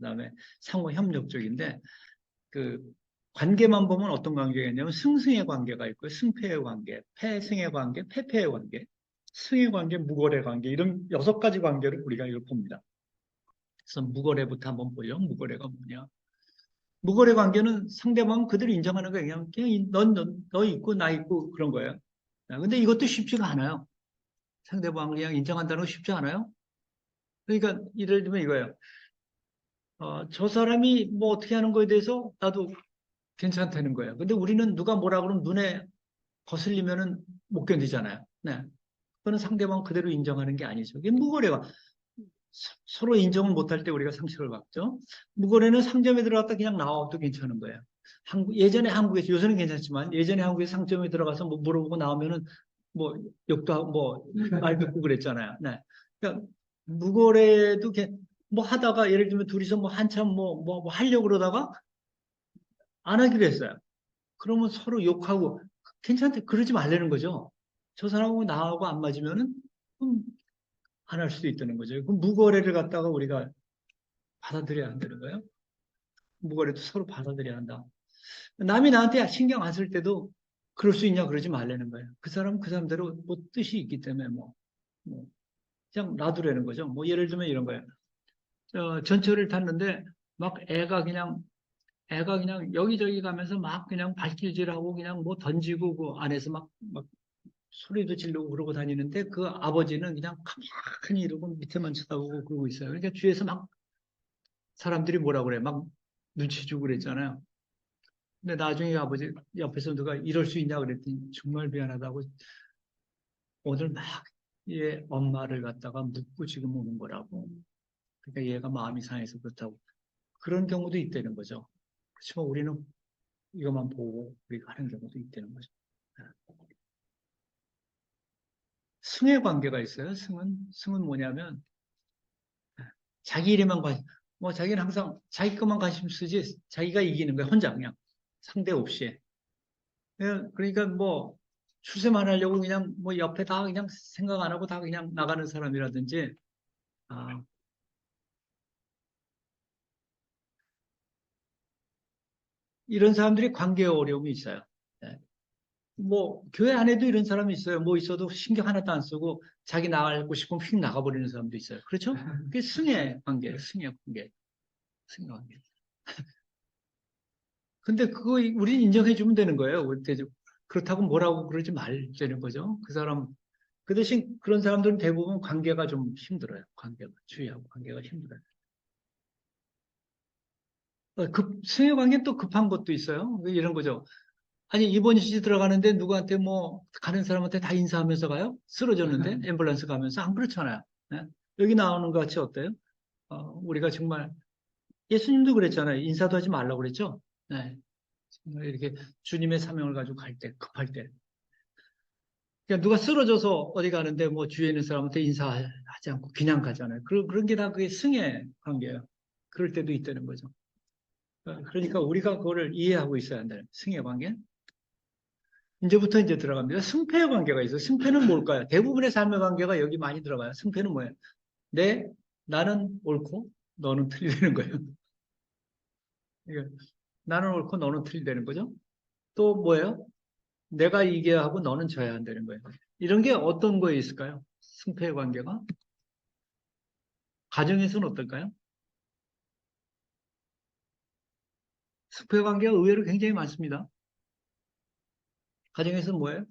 그다음에 상호 협력적인데 그 관계만 보면 어떤 관계가 있냐면 승승의 관계가 있고 승패의 관계, 패승의 관계, 패패의 관계, 승의 관계, 무거래 관계 이런 6가지 관계를 우리가 이걸 봅니다. 그래서 무거래부터 한번 보죠. 무거래가 뭐냐? 무거래 관계는 상대방 그대로 인정하는 거예요. 그냥 너 있고 나 있고 그런 거예요. 근데 이것도 쉽지가 않아요. 상대방을 그냥 인정한다는 거 쉽지 않아요. 그러니까 예를 들면 이거예요. 저 사람이 뭐 어떻게 하는 거에 대해서 나도 괜찮다는 거예요. 근데 우리는 누가 뭐라 그러면 눈에 거슬리면은 못 견디잖아요. 네. 그거는 상대방 그대로 인정하는 게 아니죠. 이게 무거래가 서로 인정을 못할 때 우리가 상처를 받죠. 무거래는 상점에 들어갔다 그냥 나와도 괜찮은 거예요. 예전에 한국에서, 요새는 괜찮지만 예전에 한국에서 상점에 들어가서 뭐 물어보고 나오면은 뭐 욕도 하고 뭐 말 듣고 그랬잖아요. 네. 그러니까 무거래도 뭐 하다가 예를 들면 둘이서 뭐 한참 뭐 하려고 그러다가 안 하기로 했어요. 그러면 서로 욕하고 괜찮대 그러지 말라는 거죠. 저 사람하고 나하고 안 맞으면은 안 할 수도 있다는 거죠. 그 무거래를 갖다가 우리가 받아들여야 한다는 거예요. 무거래도 서로 받아들여야 한다. 남이 나한테 신경 안 쓸 때도 그럴 수 있냐 그러지 말라는 거예요. 그 사람은 그 사람대로 뭐 뜻이 있기 때문에 뭐 그냥 놔두라는 거죠. 뭐 예를 들면 이런 거예요. 전철을 탔는데 막 애가 그냥 여기저기 가면서 막 그냥 발길질하고 그냥 뭐 던지고 그 안에서 막 소리도 지르고 그러고 다니는데 그 아버지는 그냥 가만히 이러고 밑에만 쳐다보고 그러고 있어요. 그러니까 뒤에서 막 사람들이 뭐라 그래. 막 눈치 주고 그랬잖아요. 근데 나중에 아버지 옆에서 누가 이럴 수 있냐 그랬더니 정말 미안하다고 오늘 막 얘 엄마를 갖다가 묻고 지금 오는 거라고. 그러니까 얘가 마음이 상해서 그렇다고. 그런 경우도 있다는 거죠. 그렇지만 우리는 이것만 보고 우리가 하는 경우도 있다는 거죠. 승의 관계가 있어요. 승은 뭐냐면 자기 일에만 뭐 자기는 항상 자기 것만 관심 쓰지 자기가 이기는 거야. 혼자 그냥 상대 없이. 그러니까 뭐 출세만 하려고 그냥 뭐 옆에 다 그냥 생각 안 하고 다 그냥 나가는 사람이라든지 아, 이런 사람들이 관계에 어려움이 있어요. 네. 뭐 교회 안에도 이런 사람이 있어요. 뭐 있어도 신경 하나도 안 쓰고 자기 나가고 싶으면 휙 나가버리는 사람도 있어요. 그렇죠? 그게 승의 관계예요. 승의 관계. 승의 관계. 근데 그거 우리는 인정해주면 되는 거예요. 그렇다고 뭐라고 그러지 말자는 거죠. 그 사람 그 대신 그런 사람들은 대부분 관계가 좀 힘들어요. 관계가 주의하고 관계가 힘들어요. 승의 관계는 또 급한 것도 있어요. 이런 거죠. 아니 입원실 들어가는데 누구한테 뭐 가는 사람한테 다 인사하면서 가요? 쓰러졌는데 앰뷸런스 가면서 안 그렇잖아요. 네? 여기 나오는 것 같이 어때요? 우리가 정말 예수님도 그랬잖아요. 인사도 하지 말라고 그랬죠. 네. 정말 이렇게 주님의 사명을 가지고 갈 때, 급할 때. 그러니까 누가 쓰러져서 어디 가는데 뭐 주위에 있는 사람한테 인사하지 않고 그냥 가잖아요. 그런 게 다 그게 승의 관계예요. 그럴 때도 있다는 거죠. 그러니까 우리가 그거를 이해하고 있어야 한다는 승의 관계. 이제부터 이제 들어갑니다. 승패의 관계가 있어요. 승패는 뭘까요? 대부분의 삶의 관계가 여기 많이 들어가요. 승패는 뭐예요? 내, 나는 옳고 너는 틀리다는 거예요. 그러니까 나는 옳고 너는 틀리다는 거죠. 또 뭐예요? 내가 이겨야 하고 너는 져야 한다는 거예요. 이런 게 어떤 거에 있을까요? 승패의 관계가? 가정에서는 어떨까요? 승패의 관계가 의외로 굉장히 많습니다. 가정에서는 뭐예요?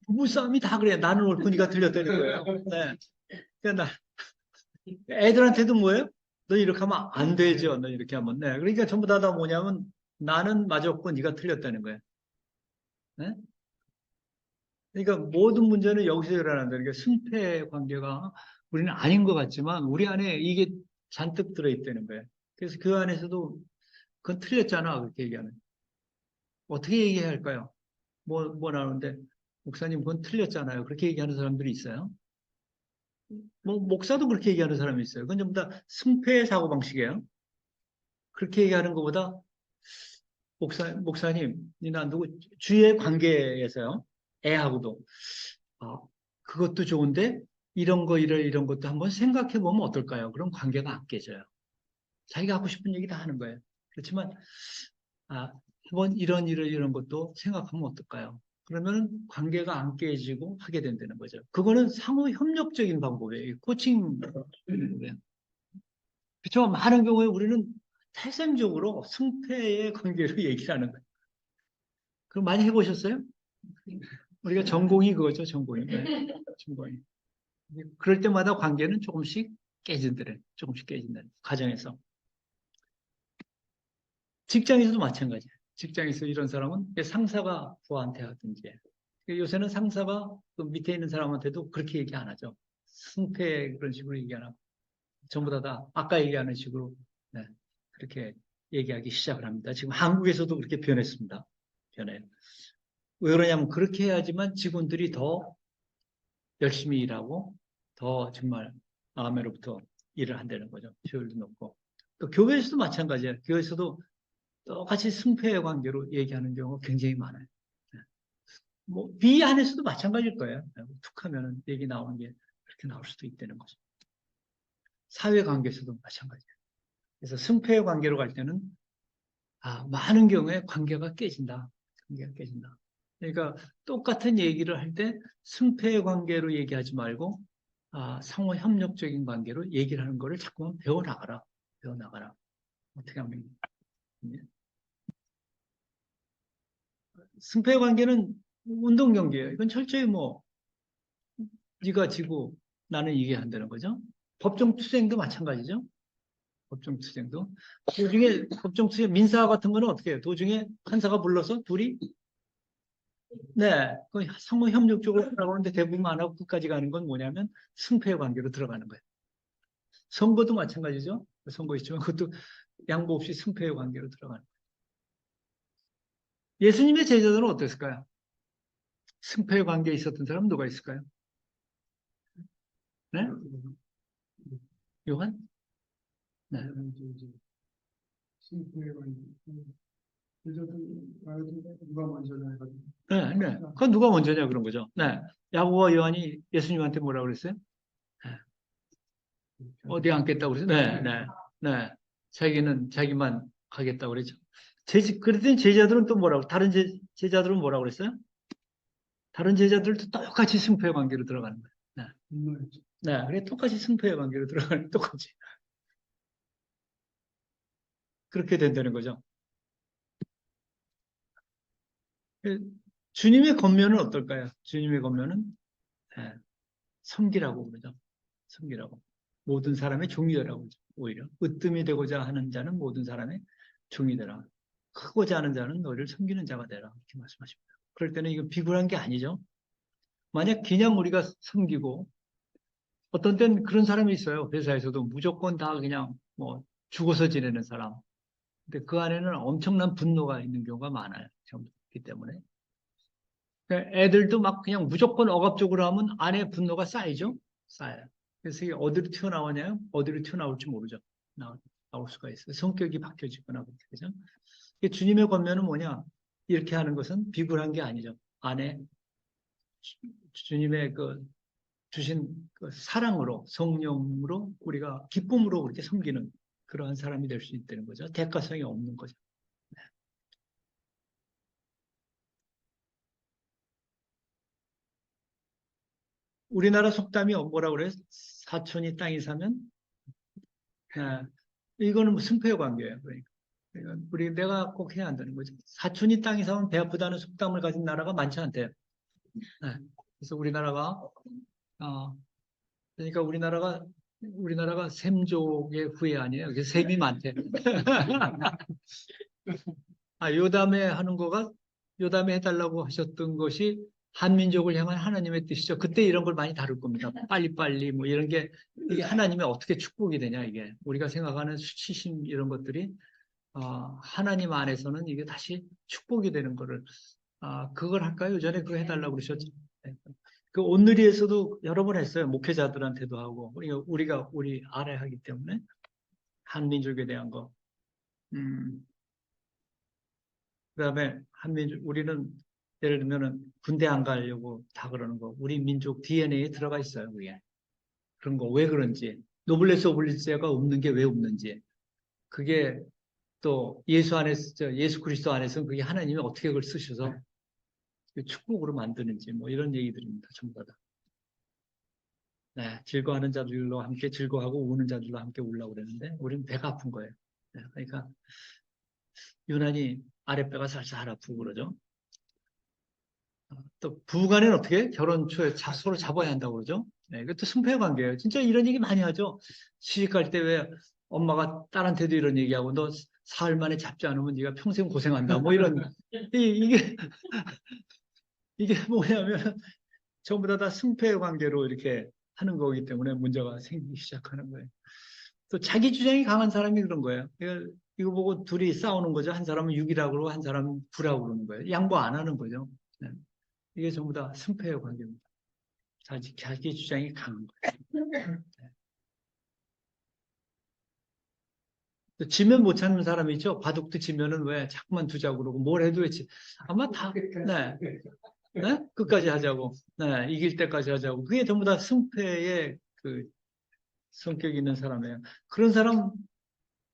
부부싸움이 다 그래요. 나는 옳고 네가 틀렸다는 거예요. 네. 그러니까 애들한테도 뭐예요? 너 이렇게 하면 안 되죠. 너 이렇게 하면. 네. 그러니까 전부 다 뭐냐면 나는 맞았고 네가 틀렸다는 거예요. 네? 그러니까 모든 문제는 여기서 일어난다는 게 승패 관계가 우리는 아닌 것 같지만 우리 안에 이게 잔뜩 들어있다는 거예요. 그래서 그 안에서도 그건 틀렸잖아. 그렇게 얘기하는. 어떻게 얘기해야 할까요? 뭐 나오는데 목사님 그건 틀렸잖아요. 그렇게 얘기하는 사람들이 있어요. 뭐 목사도 그렇게 얘기하는 사람이 있어요. 그건 전부 다 승패 사고방식이에요. 그렇게 얘기하는 것보다 목사님이나 누구 주위의 관계에서요. 애하고도 아, 그것도 좋은데 이런 것도 한번 생각해 보면 어떨까요? 그럼 관계가 안 깨져요. 자기가 하고 싶은 얘기 다 하는 거예요. 그렇지만, 한번 이런 것도 생각하면 어떨까요? 그러면 관계가 안 깨지고 하게 된다는 거죠. 그거는 상호 협력적인 방법이에요. 코칭. 그렇죠. 많은 경우에 우리는 태생적으로 승패의 관계로 얘기를 하는 거예요. 그럼 많이 해보셨어요? 우리가 전공이 그거죠, 전공이. 네, 전공이. 그럴 때마다 관계는 조금씩 깨진다는, 조금씩 깨진다는 과정에서. 직장에서도 마찬가지예요. 직장에서 이런 사람은 상사가 부하한테 하든지. 요새는 상사가 그 밑에 있는 사람한테도 그렇게 얘기 안 하죠. 승패 그런 식으로 얘기 안 하고. 전부 다 아까 얘기하는 식으로 네, 그렇게 얘기하기 시작을 합니다. 지금 한국에서도 그렇게 변했습니다. 변해요. 왜 그러냐면 그렇게 해야지만 직원들이 더 열심히 일하고 더 정말 마음으로부터 일을 한다는 거죠. 효율도 높고. 또 교회에서도 마찬가지예요. 교회에서도 똑같이 승패의 관계로 얘기하는 경우가 굉장히 많아요. 네. 뭐, 비 안에서도 마찬가지일 거예요. 툭 하면은 얘기 나오는 게 그렇게 나올 수도 있다는 거죠. 사회관계에서도 마찬가지예요. 그래서 승패의 관계로 갈 때는, 많은 경우에 관계가 깨진다. 관계가 깨진다. 그러니까 똑같은 얘기를 할 때 승패의 관계로 얘기하지 말고, 상호 협력적인 관계로 얘기를 하는 거를 자꾸만 배워나가라. 배워나가라. 어떻게 하면. 승패 관계는 운동 경기예요. 이건 철저히 뭐 네가 지고 나는 이겨야 한다는 거죠. 법정 투쟁도 마찬가지죠. 법정 투쟁도 도중에 법정 투쟁 민사 같은 거는 어떻게 해요? 도중에 판사가 불러서 둘이 네, 그 상호 협력적으로 하라고 하는데 대부분 안 하고 끝까지 가는 건 뭐냐면 승패 관계로 들어가는 거예요. 선거도 마찬가지죠. 선거 있지만 그것도 양보 없이 승패 관계로 들어가는 거예요. 예수님의 제자들은 어땠을까요? 승패 관계에 있었던 사람 누가 있을까요? 네? 요한? 네. 누가 먼저냐 해가지고. 네, 네. 그건 누가 먼저냐 그런 거죠. 네. 야고보와 요한이 예수님한테 뭐라 그랬어요? 네. 어디 앉겠다고 그랬어요? 네, 네, 네. 자기는 자기만 가겠다고 그랬죠. 그랬더니 제자들은 또 뭐라고, 다른 제자들은 뭐라고 그랬어요? 다른 제자들도 똑같이 승패 관계로 들어가는 거예요. 네. 네, 그래, 똑같이 승패 관계로 들어가는, 똑같이. 그렇게 된다는 거죠. 주님의 권면은 어떨까요? 주님의 권면은 네, 섬기라고 그러죠. 섬기라고. 모든 사람의 종이되라고 그러죠. 오히려 으뜸이 되고자 하는 자는 모든 사람의 종이 되라. 크고자 하는 자는 너희를 섬기는 자가 되라. 이렇게 말씀하십니다. 그럴 때는 이거 비굴한 게 아니죠. 만약 그냥 우리가 섬기고 어떤 때는 그런 사람이 있어요. 회사에서도 무조건 다 그냥 뭐 죽어서 지내는 사람. 근데 그 안에는 엄청난 분노가 있는 경우가 많아요. 그렇기 때문에. 그러니까 애들도 막 그냥 무조건 억압적으로 하면 안에 분노가 쌓이죠? 쌓여요. 그래서 이게 어디로 튀어나오냐요? 어디로 튀어나올지 모르죠. 나올 수가 있어요. 성격이 바뀌어지거나 그렇게 되죠. 주님의 권면은 뭐냐? 이렇게 하는 것은 비굴한 게 아니죠. 안에 주님의 그 주신 그 사랑으로, 성령으로 우리가 기쁨으로 그렇게 섬기는 그러한 사람이 될 수 있다는 거죠. 대가성이 없는 거죠. 우리나라 속담이 뭐라고 그래요? 사촌이 땅이 사면 이거는 뭐 승패의 관계예요. 그러니까 내가 꼭 해야 한다는 거죠. 사촌이 땅이 사면 배 아프다는 속담을 가진 나라가 많지 않대요. 네. 그래서 어, 그러니까 우리나라가 샘족의 후예 아니에요. 그래서 셈이 많대. 요담에 하는 거가 요담에 해달라고 하셨던 것이 한민족을 향한 하나님의 뜻이죠. 그때 이런 걸 많이 다룰 겁니다. 빨리빨리 뭐 이런 게 이게 하나님의 어떻게 축복이 되냐 이게 우리가 생각하는 수치심 이런 것들이 하나님 안에서는 이게 다시 축복이 되는 거를 그걸 할까요? 전에 그거 해달라고 그러셨죠. 네. 그 온누리에서도 여러 번 했어요. 목회자들한테도 하고 우리 알아야 하기 때문에 한민족에 대한 거. 그다음에 한민족 우리는 예를 들면은 군대 안 가려고 다 그러는 거. 우리 민족 DNA에 들어가 있어요, 그게. 그런 거 왜 그런지, 노블레스 오블리주가 없는 게 왜 없는지, 그게 또 예수 안에서, 예수 그리스도 안에서는 그게 하나님이 어떻게 그걸 쓰셔서 축복으로 만드는지, 뭐 이런 얘기들입니다. 전부 다. 네, 즐거워하는 자들로 함께 즐거워하고 우는 자들로 함께 울라고 그랬는데, 우리는 배가 아픈 거예요. 네, 그러니까 유난히 아랫배가 살살 아프고 그러죠. 또 부부간에는 어떻게 결혼 초에 서로 잡아야 한다고 그러죠. 네, 이것도 승패 관계예요. 진짜 이런 얘기 많이 하죠. 시집갈 때 왜 엄마가 딸한테도 이런 얘기하고 너 사흘 만에 잡지 않으면 네가 평생 고생한다. 뭐 이런 이게 이게 뭐냐면 전부 다 승패 관계로 이렇게 하는 거기 때문에 문제가 생기기 시작하는 거예요. 또 자기 주장이 강한 사람이 그런 거예요. 이거 보고 둘이 싸우는 거죠. 한 사람은 6이라고 그러고 한 사람은 9라고 그러는 거예요. 양보 안 하는 거죠. 네. 이게 전부 다 승패의 관계입니다. 자기 주장이 강한 거예요. 또 지면 못 찾는 사람이 있죠. 바둑도 지면은 왜 자꾸만 두자고 그러고 뭘 해도 왜 아마 다, 네. 네? 끝까지 하자고. 네. 이길 때까지 하자고. 그게 전부 다 승패의 그 성격이 있는 사람이에요. 그런 사람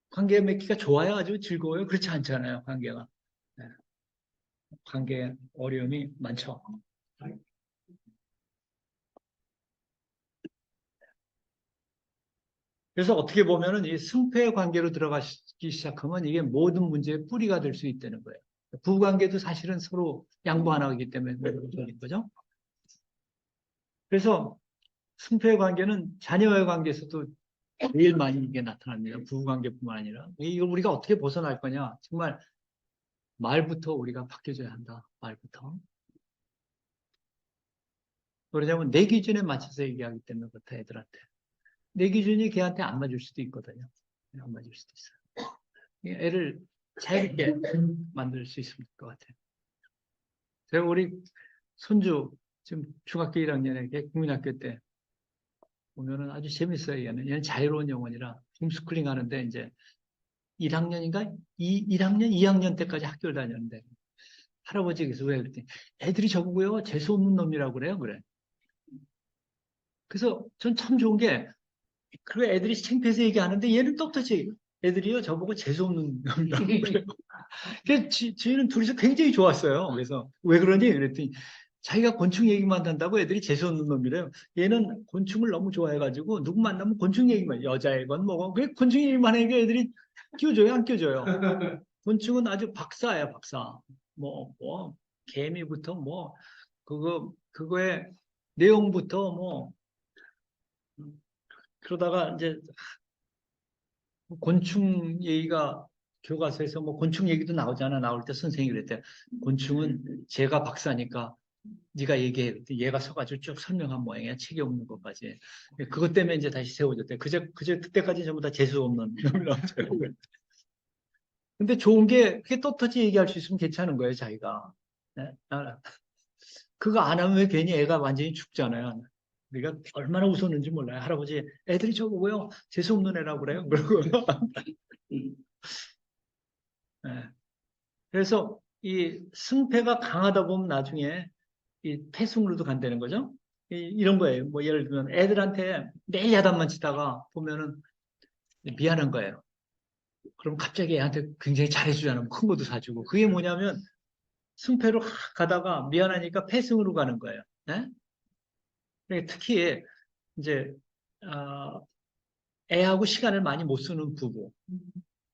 관계 맺기가 좋아요? 아주 즐거워요? 그렇지 않잖아요. 관계가. 네. 관계 어려움이 많죠. 그래서 어떻게 보면은 이 승패 관계로 들어가기 시작하면 이게 모든 문제의 뿌리가 될 수 있다는 거예요. 부부관계도 사실은 서로 양보 안 하기 때문에 그런 거죠. 그래서 승패 관계는 자녀와의 관계에서도 제일 많이 이게 나타납니다. 부부관계뿐만 아니라. 이걸 우리가 어떻게 벗어날 거냐. 정말 말부터 우리가 바뀌어져야 한다. 말부터. 그러냐면 내 기준에 맞춰서 얘기하기 때문에 그렇다 애들한테. 내 기준이 걔한테 안 맞을 수도 있거든요. 안 맞을 수도 있어요. 애를 자유롭게 만들 수 있을 것 같아요. 제가 우리 손주 지금 중학교 1학년에 국민학교 때 보면은 아주 재밌어요. 얘는 자유로운 영혼이라 홈스쿨링 하는데 이제 1학년인가? 1학년, 2학년 때까지 학교를 다녔는데 할아버지께서 왜 그랬더니 애들이 저보고요 재수 없는 놈이라고 그래요. 그래. 그래서 전 참 좋은 게 그 애들이 창피해서 얘기하는데 얘는 똑같이 애들이요 저보고 재수 없는 놈이라고 그래요. 그래서 저희는 둘이서 굉장히 좋았어요. 그래서 왜 그러니? 그랬더니 자기가 곤충 얘기만 한다고 애들이 재수없는 놈이래요. 얘는 곤충을 너무 좋아해가지고 누구 만나면 곤충 얘기만 여자애건 뭐건 그래 곤충 얘기만 하니까 애들이 끼워줘요 안 끼워줘요. 곤충은 아주 박사예요 박사. 뭐 개미부터 뭐 그거의 내용부터 뭐 그러다가 이제 곤충 얘기가 교과서에서 뭐 곤충 얘기도 나오잖아. 나올 때 선생님이 그랬대. 곤충은 제가 박사니까 네가 얘기해. 얘가 서가지고 쭉 설명한 모양이야. 책이 없는 것까지. 그것 때문에 이제 다시 세워졌대. 그때까지 전부 다 재수 없는 놈이라고. 근데 좋은 게 그게 떳떳이 얘기할 수 있으면 괜찮은 거예요. 자기가. 네? 그거 안 하면 괜히 애가 완전히 죽잖아요. 우리가 얼마나 웃었는지 몰라요. 할아버지, 애들이 저보고요. 재수 없는 애라고 그래요. 그러고. 네. 그래서 이 승패가 강하다 보면 나중에 이 패승으로도 간다는 거죠. 이런 거예요. 뭐 예를 들면 애들한테 매일 야단만 치다가 보면은 미안한 거예요. 그럼 갑자기 애한테 굉장히 잘해주잖아요. 큰 것도 사주고. 그게 뭐냐면 승패로 가다가 미안하니까 패승으로 가는 거예요. 네? 그러니까 특히 이제 애하고 시간을 많이 못 쓰는 부부.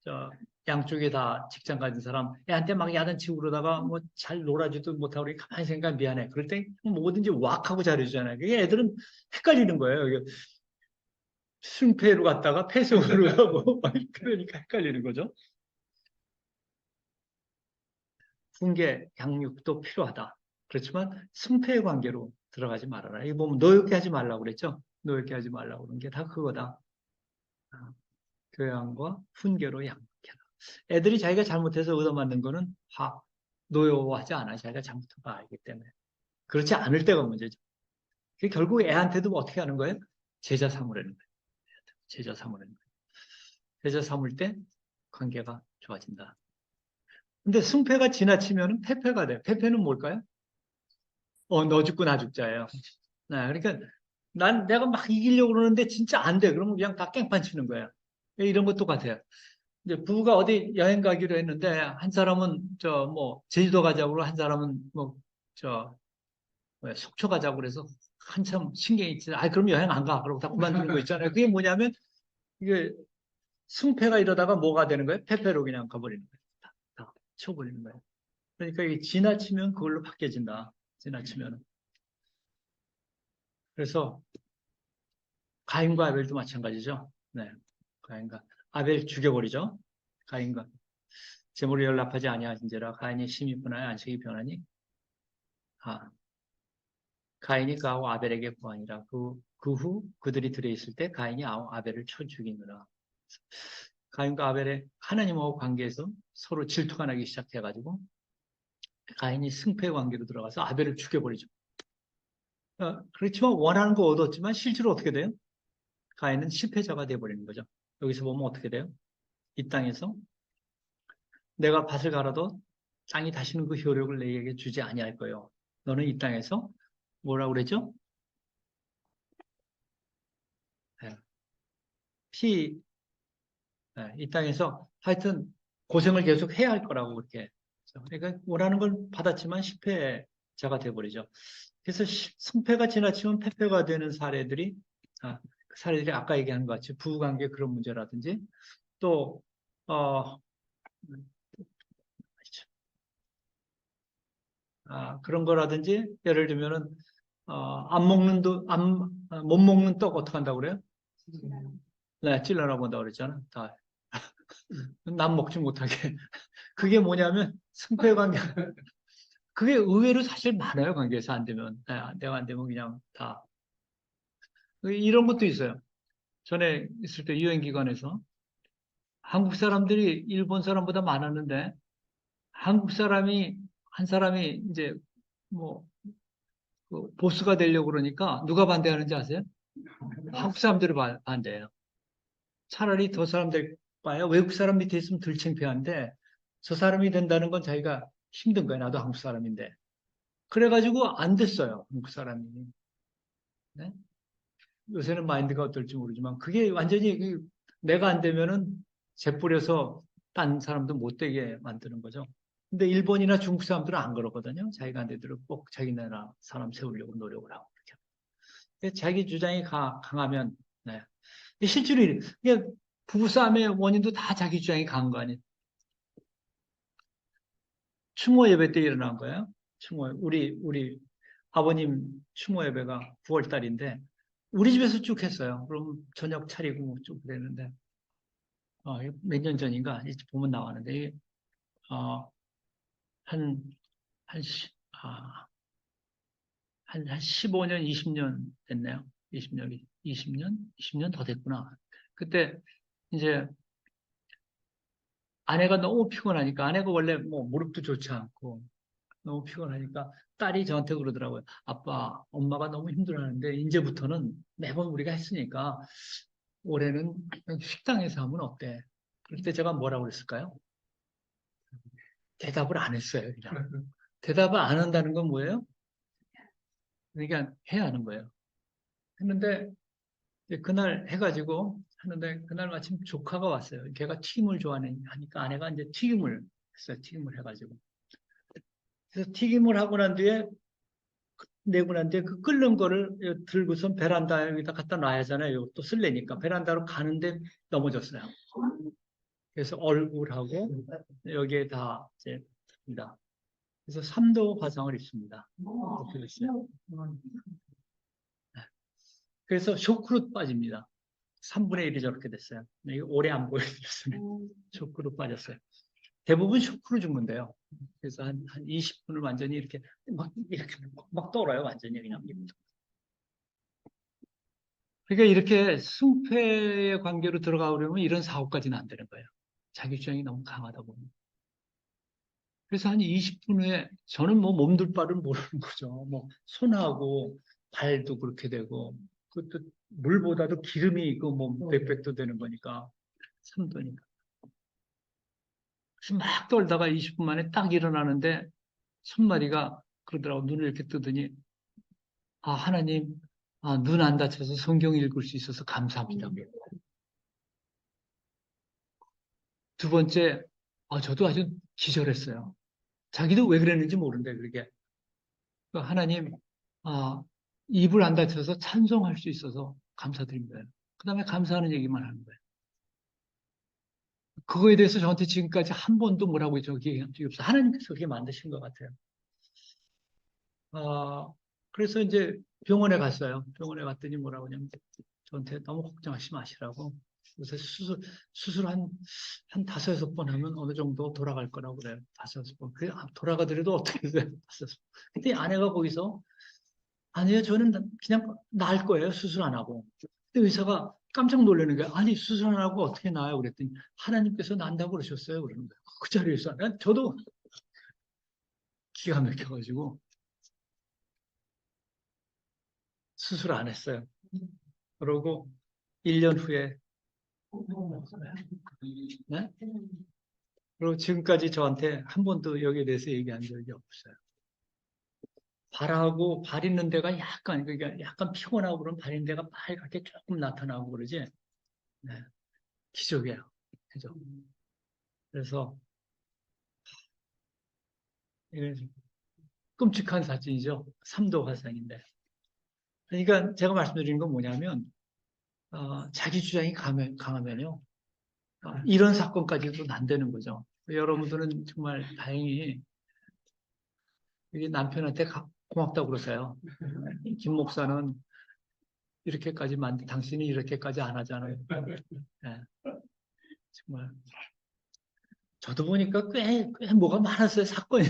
저 양쪽에 다 직장 가진 사람 애한테 막 야단치고 그러다가 뭐 잘 놀아주도 못하고 그러니 가만히 생각 미안해. 그럴 때 뭐든지 왁 하고 잘해주잖아요. 그게 애들은 헷갈리는 거예요. 이게 승패로 갔다가 패승으로 가고 그러니까 헷갈리는 거죠. 훈계, 양육도 필요하다. 그렇지만 승패의 관계로 들어가지 말아라. 이거 보면 노엽게 하지 말라고 그랬죠. 노엽게 하지 말라고 그런 게 다 그거다. 교양과 훈계로 양육해라. 애들이 자기가 잘못해서 얻어맞는 거는 노여워하지 않아. 자기가 잘못한 거 알기 때문에. 그렇지 않을 때가 문제죠. 결국 애한테도 뭐 어떻게 하는 거예요? 제자 삼으라는 거예요. 제자 삼으라는 거예요. 제자 삼을 때 관계가 좋아진다. 근데 승패가 지나치면 패패가 돼요. 패패는 뭘까요? 너 죽고 나 죽자예요. 네, 그러니까 내가 막 이기려고 그러는데 진짜 안 돼. 그러면 그냥 다 깽판 치는 거야. 이런 것도 같아요. 이제 부부가 어디 여행 가기로 했는데, 한 사람은 제주도 가자고 그러고, 한 사람은 저, 속초 가자고 그래서 한참 신경이 있지. 그럼 여행 안 가. 그러고 다 그만두는 거 있잖아요. 그게 뭐냐면, 이게 승패가 이러다가 뭐가 되는 거예요? 패패로 그냥 가버리는 거예요. 다 쳐버리는 거예요. 그러니까 이게 지나치면 그걸로 바뀌어진다. 지나치면. 그래서 가인과 아벨도 마찬가지죠. 네. 가인과 아벨 죽여버리죠. 가인과 제물을 연락하지 아니하신지라 가인이 심히 분하여 안식이 변하니 가인이 그하고 아벨에게 구하니라. 그 후 그들이 들어있을 때 가인이 아벨을 쳐 죽이느라. 가인과 아벨의 하나님하고 관계에서 서로 질투가 나기 시작해가지고 가인이 승패 관계로 들어가서 아벨을 죽여버리죠. 그렇지만 원하는 거 얻었지만 실제로 어떻게 돼요? 가인은 실패자가 돼버리는 거죠. 여기서 보면 어떻게 돼요? 이 땅에서 내가 밭을 갈아도 땅이 다시는 그 효력을 내게 주지 아니할 거예요. 너는 이 땅에서 뭐라고 그랬죠? 네. 피, 이 땅에서 하여튼 고생을 계속 해야 할 거라고 그렇게. 그러니까 원하는 걸 받았지만 실패자가 돼버리죠. 그래서 승패가 지나치면 패패가 되는 사례들이, 그 사례들이 아까 얘기한 것 같이 부부관계 그런 문제라든지 또, 어, 그런 거라든지 예를 들면은 못 먹는 떡 어떻게 한다고 그래요? 네, 찔러나 본다고 그랬잖아. 다. 남 먹지 못하게. 그게 뭐냐면 승패 관계. 그게 의외로 사실 많아요. 관계에서 안 되면. 네, 내가 안 되면 그냥 다. 이런 것도 있어요. 전에 있을 때 유엔기관에서 한국 사람들이 일본 사람보다 많았는데 한국 사람이 한 사람이 이제 뭐 보스가 되려고 그러니까 누가 반대하는지 아세요? 한국 사람들이 반대해요. 차라리 더 사람들 봐요. 외국 사람 밑에 있으면 덜 창피한데 저 사람이 된다는 건 자기가 힘든 거예요. 나도 한국 사람인데. 그래가지고 안 됐어요. 한국 사람이. 네? 요새는 마인드가 어떨지 모르지만 그게 완전히 내가 안 되면은 재뿌려서 딴 사람도 못 되게 만드는 거죠. 근데 일본이나 중국 사람들은 안 그러거든요. 자기가 안 되도록 꼭 자기 나라 사람 세우려고 노력을 하고 그렇게. 자기 주장이 강하면 네. 실제로 이게 부부싸움의 원인도 다 자기 주장이 강한 거 아니에요. 추모 예배 때 일어난 거예요. 우리 아버님 추모 예배가 9월 달인데 우리 집에서 쭉 했어요. 그럼 저녁 차리고 쭉 그랬는데 몇 년 전인가 이제 보면 나왔는데 어, 한, 한, 시- 아, 한 15년, 20년 됐네요. 20년 더 됐구나. 그때 이제 아내가 너무 피곤하니까 아내가 원래 뭐 무릎도 좋지 않고 너무 피곤하니까 딸이 저한테 그러더라고요. 아빠, 엄마가 너무 힘들어하는데 이제부터는 매번 우리가 했으니까 올해는 식당에서 하면 어때? 그럴 때 제가 뭐라고 그랬을까요? 대답을 안 했어요, 그냥. 대답을 안 한다는 건 뭐예요? 그러니까 해야 하는 거예요. 했는데 이제 그날 해가지고 하는데 그날 마침 조카가 왔어요. 걔가 튀김을 좋아하니까 아내가 이제 튀김을 했어요. 튀김을 해가지고. 그래서 튀김을 하고 난 뒤에 내고 난 뒤에 그 끓는 거를 들고선 베란다에 여기다 갖다 놔야 하잖아요. 또 쓸래니까 베란다로 가는데 넘어졌어요. 그래서 얼굴하고 여기에 다 이제 입니다. 그래서 3도 화상을 입습니다. 그렇게 됐어요. 그래서 쇼크로 빠집니다. 3분의 1이 저렇게 됐어요. 이게 오래 안 보여드렸어요. 쇼크로 빠졌어요. 대부분 쇼크로 죽는데요. 그래서 한 20분을 완전히 이렇게 막 떨어요. 완전히 그냥. 그러니까 이렇게 승패의 관계로 들어가려면 이런 사고까지는 안 되는 거예요. 자기 주장이 너무 강하다 보면. 그래서 한 20분 후에 저는 뭐 몸둘 바를 모르는 거죠. 뭐 손하고 발도 그렇게 되고 그것도 물보다도 기름이 있고 뭐 백백도 되는 거니까 3도니까. 그래서 막 떨다가 20분 만에 딱 일어나는데 손마디가 그러더라고 눈을 이렇게 뜨더니 하나님 눈 안 다쳐서 성경 읽을 수 있어서 감사합니다. 두 번째, 저도 아주 기절했어요. 자기도 왜 그랬는지 모르는데, 그러게. 하나님, 입을 안 다쳐서 찬송할 수 있어서 감사드립니다. 그 다음에 감사하는 얘기만 하는 거예요. 그거에 대해서 저한테 지금까지 한 번도 뭐라고 저기 얘기한 적이 없어요. 하나님께서 그렇게 만드신 것 같아요. 그래서 이제 병원에 갔어요. 병원에 갔더니 뭐라고 하냐면 저한테 너무 걱정하지 마시라고. 요새 수술 한 다섯, 여섯 번 하면 어느 정도 돌아갈 거라고 그래요. 다섯, 여섯 번. 돌아가더라도 어떻게 돼요? 다섯, 여섯 번. 근데 아내가 거기서 아니요, 저는 그냥 나을 거예요. 수술 안 하고. 근데 의사가 깜짝 놀라는 거예요. 아니, 수술 안 하고 어떻게 나아요? 그랬더니 하나님께서 난다고 그러셨어요. 그러는 거예요. 그 자리에서. 저도 기가 막혀가지고 수술 안 했어요. 그러고 1년 후에 네? 그리고 지금까지 저한테 한 번도 여기에 대해서 얘기한 적이 없어요. 발하고 발 있는 데가 그러니까 약간 피곤하고 그러면 발 있는 데가 빨갛게 조금 나타나고 그러지. 네. 기적이에요. 그죠? 그래서 이건 끔찍한 사진이죠. 3도 화상인데. 그러니까 제가 말씀드리는 건 뭐냐면 자기 주장이 강하면요. 이런 사건까지도 난다는 거죠. 여러분들은 정말 다행히 이게 남편한테 고맙다고 그러세요. 김 목사는 이렇게까지 당신이 이렇게까지 안 하잖아요. 네, 정말 저도 보니까 꽤 뭐가 많았어요. 사건이.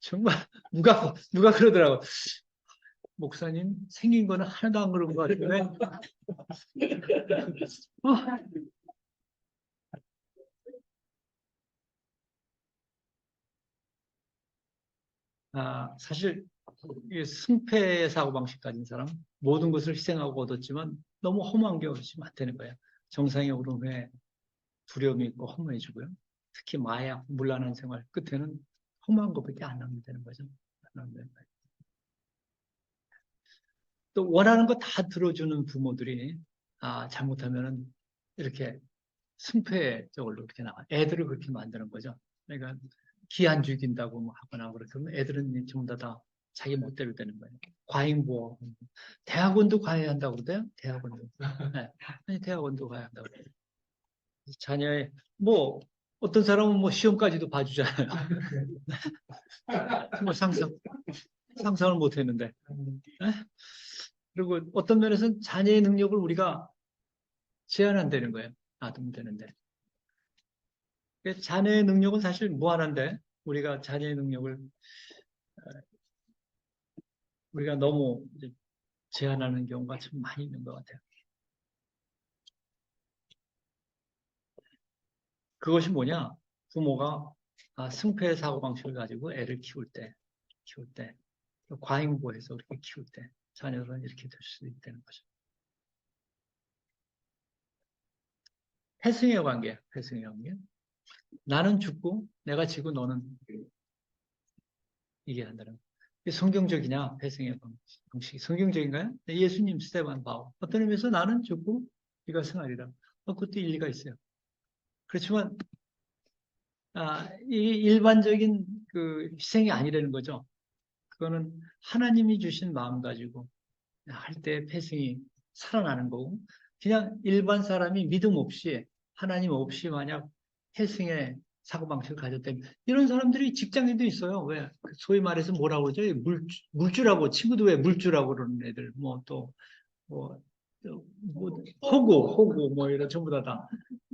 정말 누가 그러더라고. 목사님 생긴 거는 하나도 안 그런 것 같은데. 사실 이 승패 사고방식 가진 사람 모든 것을 희생하고 얻었지만 너무 허무한 게 없으면 안 되는 거예요. 정상에 오른 후에 두려움이 있고 허무해지고요. 특히 마약, 문란한 생활 끝에는 허무한 것밖에 안 남게 되는 거죠. 안 남게 되는 거예요. 또 원하는 거 다 들어주는 부모들이 잘못하면은 이렇게 승패 저걸로 이렇게 나가. 애들을 그렇게 만드는 거죠. 그러니까 기 안 죽인다고 뭐 하거나 그렇게 하면 애들은 전부 다 자기 멋대로 되는 거예요. 과잉보호. 대학원도 가야 한다고 그러대요. 대학원도. 네. 아니, 대학원도 가야 한다고 그래요. 자녀의 뭐 어떤 사람은 뭐 시험까지도 봐주잖아요. 뭐 상상을 못 했는데. 네? 그리고 어떤 면에서는 자녀의 능력을 우리가 제한한다는 거예요. 놔두면 되는데. 자녀의 능력은 사실 무한한데 우리가 자녀의 능력을 우리가 너무 제한하는 경우가 참 많이 있는 것 같아요. 그것이 뭐냐? 부모가 승패 사고방식을 가지고 애를 키울 때, 과잉보호해서 그렇게 키울 때 자녀들은 이렇게 될 수 있다는 거죠. 패승의 관계, 패승의 관계. 나는 죽고 내가 지고 너는 이게 한다는 거. 성경적이냐, 패승의 방식이 성경적인가요? 네, 예수님 스테반 바울. 어떤 의미에서 나는 죽고 네가 승하리라. 그것도 일리가 있어요. 그렇지만 이 일반적인 그 희생이 아니라는 거죠. 그거는 하나님이 주신 마음 가지고 할 때 패승이 살아나는 거고, 그냥 일반 사람이 믿음 없이 하나님 없이 만약 패승의 사고방식을 가졌다면 이런 사람들이 직장에도 있어요. 왜 소위 말해서 뭐라고 그러죠? 물주라고 친구도 왜 물주라고 그러는 애들 뭐, 호구 뭐 이런 전부 다.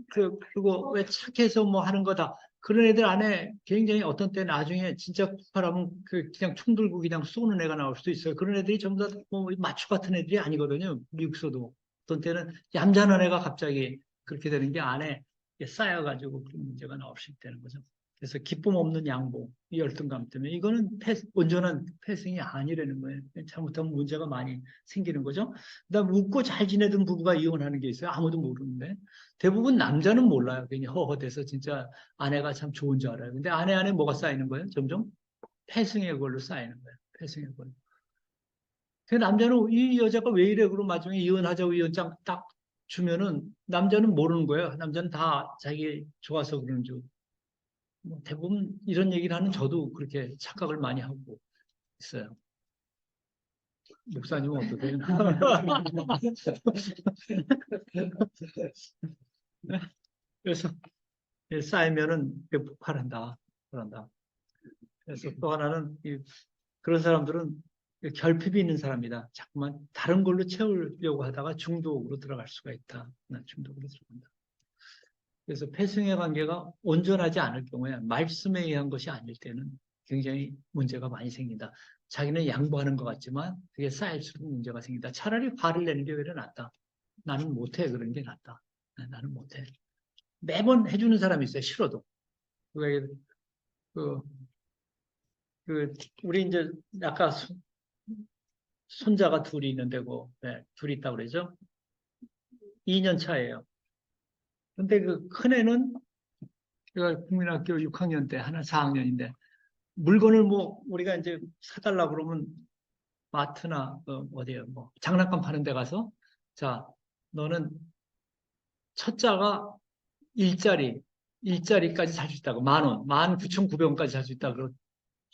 그리고 왜 착해서 뭐 하는 거다. 그런 애들 안에 굉장히 어떤 때 나중에 진짜 폭발하면 그냥 총 들고 그냥 쏘는 애가 나올 수도 있어요. 그런 애들이 전부 다뭐 마초 같은 애들이 아니거든요. 미국서도. 어떤 때는 얌전한 애가 갑자기 그렇게 되는 게 안에 쌓여가지고 그런 문제가 나올 수 있다는 거죠. 그래서 기쁨 없는 양보, 이 열등감 때문에 이거는 온전한 패승이 아니라는 거예요. 잘못하면 문제가 많이 생기는 거죠. 그다음 웃고 잘 지내던 부부가 이혼하는 게 있어요. 아무도 모르는데 대부분 남자는 몰라요. 괜히 허허대서 진짜 아내가 참 좋은 줄 알아요. 근데 아내 안에 뭐가 쌓이는 거예요? 점점 패승의 걸로 쌓이는 거예요. 패승의 걸로. 그 남자는 이 여자가 왜 이래? 그러고 나중에 이혼하자고 이혼장 딱 주면은 남자는 모르는 거예요. 남자는 다 자기 좋아서 그러는 줄. 뭐 대부분 이런 얘기를 하는 저도 그렇게 착각을 많이 하고 있어요. 목사님은 어떠세요? 그래서 쌓이면은 폭발한다. 그런다. 그래서 또 하나는 그런 사람들은 결핍이 있는 사람이다. 자꾸만 다른 걸로 채우려고 하다가 중독으로 들어갈 수가 있다. 중독으로 들어간다. 그래서 폐승의 관계가 온전하지 않을 경우에 말씀에 의한 것이 아닐 때는 굉장히 문제가 많이 생긴다. 자기는 양보하는 것 같지만 그게 쌓일수록 문제가 생긴다. 차라리 화를 내는 게 오히려 낫다. 나는 못해. 그런 게 낫다. 나는 못해. 매번 해주는 사람이 있어요. 싫어도. 그, 그, 우리 이제 아까 손자가 둘이 있는데고, 네, 둘이 있다고 그러죠? 2년 차예요. 근데 그 큰애는 제가 국민학교 6학년 때, 하나 4학년인데, 물건을 뭐, 우리가 이제 사달라고 그러면 마트나, 어디에요, 뭐, 장난감 파는 데 가서, 자, 너는 첫자가 일자리까지 살 수 있다고, 10,000원, 19,900원까지 살 수 있다고.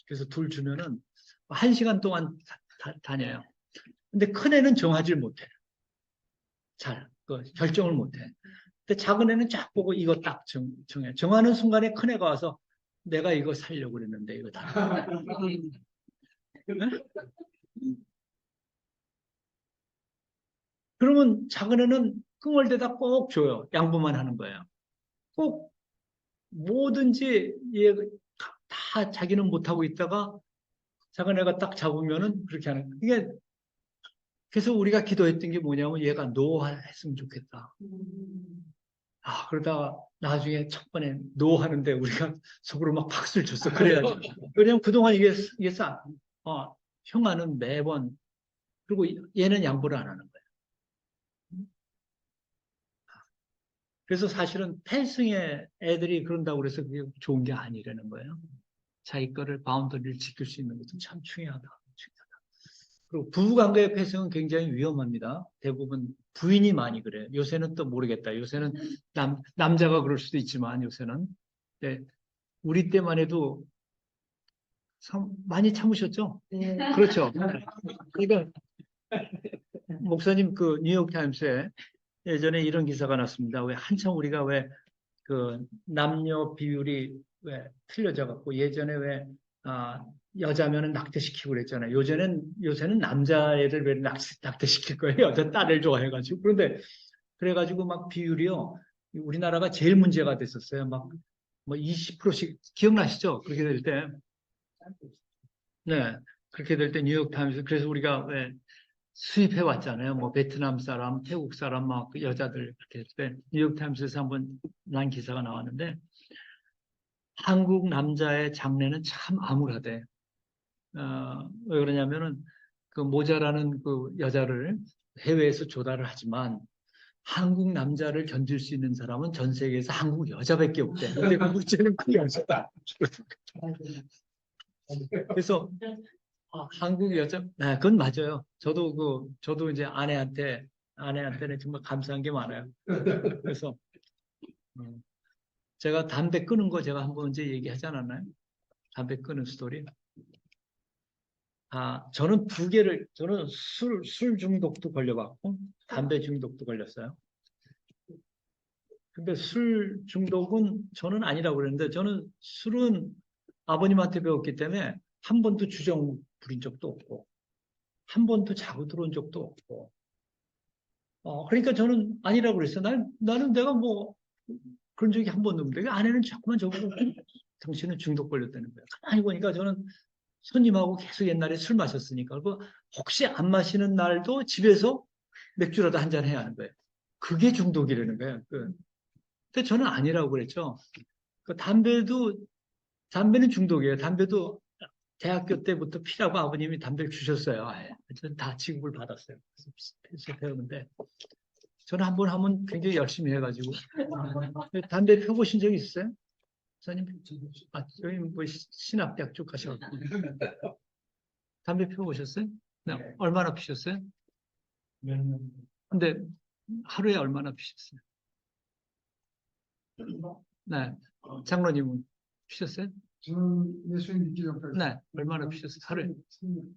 그래서 둘 주면은, 1시간 동안 다녀요. 근데 큰애는 정하지 못해. 결정을 못해. 근데 작은 애는 쫙 보고 이거 딱 정해. 정하는 순간에 큰 애가 와서 내가 이거 살려고 그랬는데 이거 다. 그러면 작은 애는 끙얼대다 꼭 줘요. 양보만 하는 거예요. 꼭 뭐든지 다 자기는 못하고 있다가 작은 애가 딱 잡으면은 그렇게 하는 거예요. 이게 그래서 우리가 기도했던 게 뭐냐면 얘가 노했으면 좋겠다. 그러다가 나중에 첫 번에 노 하는데 우리가 속으로 막 박수를 쳤어. 그래야지. 왜냐면 그동안 이게 형아는 매번, 그리고 얘는 양보를 안 하는 거야. 그래서 사실은 폐승의 애들이 그런다고 그래서 그게 좋은 게 아니라는 거예요. 자기 거를, 바운더리를 지킬 수 있는 것도 참 중요하다. 그리고 부부관계의 폐승은 굉장히 위험합니다. 대부분 부인이 많이 그래요. 요새는 또 모르겠다. 요새는 남자가 그럴 수도 있지만 요새는. 네, 우리 때만 해도 많이 참으셨죠? 그렇죠. 그러니까 목사님 그 뉴욕타임스에 예전에 이런 기사가 났습니다. 왜 한참 우리가 왜 그 남녀 비율이 왜 틀려져 갖고 예전에 왜 여자면은 낙태시키고 그랬잖아요. 요새는 남자애들 왜 낙태시킬 거예요? 여자 딸을 좋아해가지고. 그런데 그래가지고 막 비율이요. 우리나라가 제일 문제가 됐었어요. 막 뭐 20%씩 기억나시죠? 그렇게 될 때. 네. 그렇게 될 때 뉴욕타임스, 그래서 우리가 왜 수입해 왔잖아요. 뭐 베트남 사람, 태국 사람 막 그 여자들 그렇게 했을 때 뉴욕타임스에서 한번 난 기사가 나왔는데 한국 남자의 장래는 참 암울하대. 왜 그러냐면은 그 모자라는 그 여자를 해외에서 조달을 하지만 한국 남자를 견딜 수 있는 사람은 전 세계에서 한국 여자밖에 없대. 근데 그 문제는 그 여자다. 그래서 한국 여자, 네, 그건 맞아요. 저도 이제 아내한테는 정말 감사한 게 많아요. 그래서, 제가 담배 끊은 거 제가 한번 이제 얘기하지 않았나요? 담배 끊은 스토리. 저는 저는 술 중독도 걸려봤고, 담배 중독도 걸렸어요. 근데 술 중독은 저는 아니라고 그랬는데, 저는 술은 아버님한테 배웠기 때문에 한 번도 주정 부린 적도 없고, 한 번도 자고 들어온 적도 없고, 그러니까 저는 아니라고 그랬어요. 나는 내가 뭐 그런 적이 한 번도 없는데 아내는 자꾸만 저보고 당신은 중독 걸렸다는 거예요. 가만히 보니까 저는 손님하고 계속 옛날에 술 마셨으니까 그 혹시 안 마시는 날도 집에서 맥주라도 한 잔 해야 하는 거예요. 그게 중독이라는 거예요. 근데 저는 아니라고 그랬죠. 담배는 중독이에요. 담배도 대학교 때부터 피라고 아버님이 담배를 주셨어요. 저는 다 지급을 받았어요. 그래서 배우는데 저는 한 번 하면 굉장히 열심히 해가지고 담배 펴보신 적 있어요? 사님? 저희 뭐 신학대학 쪽 가셔가지고 담배 펴보셨어요? 네, 얼마나 피셨어요? 몇 년? 근데 하루에 얼마나 피셨어요? 네, 장로님은 피셨어요? 저는 예수님 믿기 전까지. 네, 얼마나 피셨어요? 하루에 3년.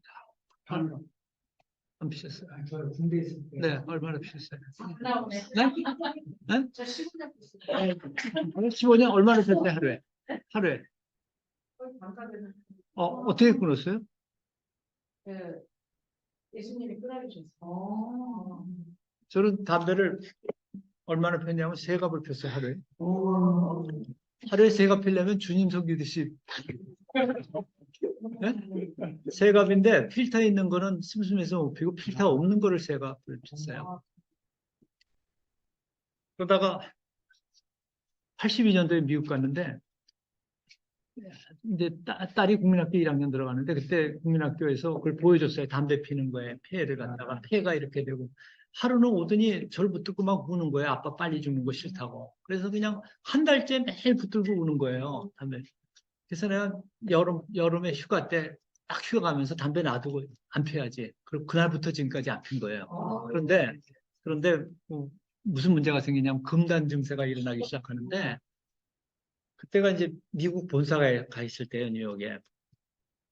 반이요. 안 피셨어요? 저 군대 있을 때. 네, 얼마나 피셨어요? 나오네. 네? 네? 저 15년 됐어요. 15년 얼마나 폈어요, 하루에? 하루에. 어떻게 끊었어요? 그 예수님이 끊어주셨어요. 저는 담배를 얼마나 폈냐면 세 갑을 폈어요, 하루에. 오. 하루에 세 갑 피려면 주님 섬기듯이. 네? 세 갑인데 필터 있는 거는 심심해서 못 피고 필터 없는 거를 세 갑을 폈어요. 그러다가 82년도에 미국 갔는데 이제 딸이 국민학교 1학년 들어가는데 그때 국민학교에서 그걸 보여줬어요. 담배 피는 거에 폐를 갖다가 폐가 이렇게 되고 하루는 오더니 저를 붙들고 막 우는 거예요. 아빠 빨리 죽는 거 싫다고. 그래서 그냥 한 달째 매일 붙들고 우는 거예요. 담배. 그래서 내가 여름에 휴가 때 딱 휴가 가면서 담배 놔두고 안 펴야지. 그리고 그날부터 지금까지 안 핀 거예요. 그런데 무슨 문제가 생기냐면 금단 증세가 일어나기 시작하는데 그때가 이제 미국 본사가 가 있을 때예요, 뉴욕에.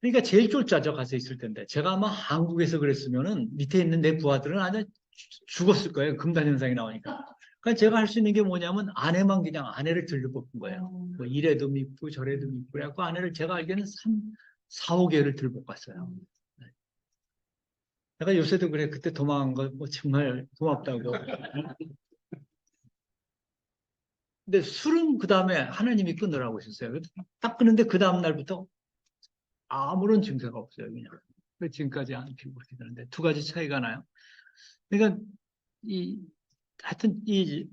그러니까 제일 쫄짜죠, 가서 있을 텐데. 제가 아마 한국에서 그랬으면은 밑에 있는 내 부하들은 아주 죽었을 거예요, 금단 현상이 나오니까. 그러니까 제가 할 수 있는 게 뭐냐면 아내를 들려볶은 거예요. 뭐 이래도 믿고 저래도 믿고 그래갖고 아내를 제가 알기에는 4, 5개를 들볶았어요. 내가 요새도 그래, 그때 도망간 거 뭐 정말 고맙다고. 근데 술은 그 다음에 하나님이 끊으라고 하셨어요. 딱 끊는데 그 다음 날부터 아무런 증세가 없어요, 그냥. 지금까지 안 피고 있는데 두 가지 차이가 나요. 그러니까 하여튼 이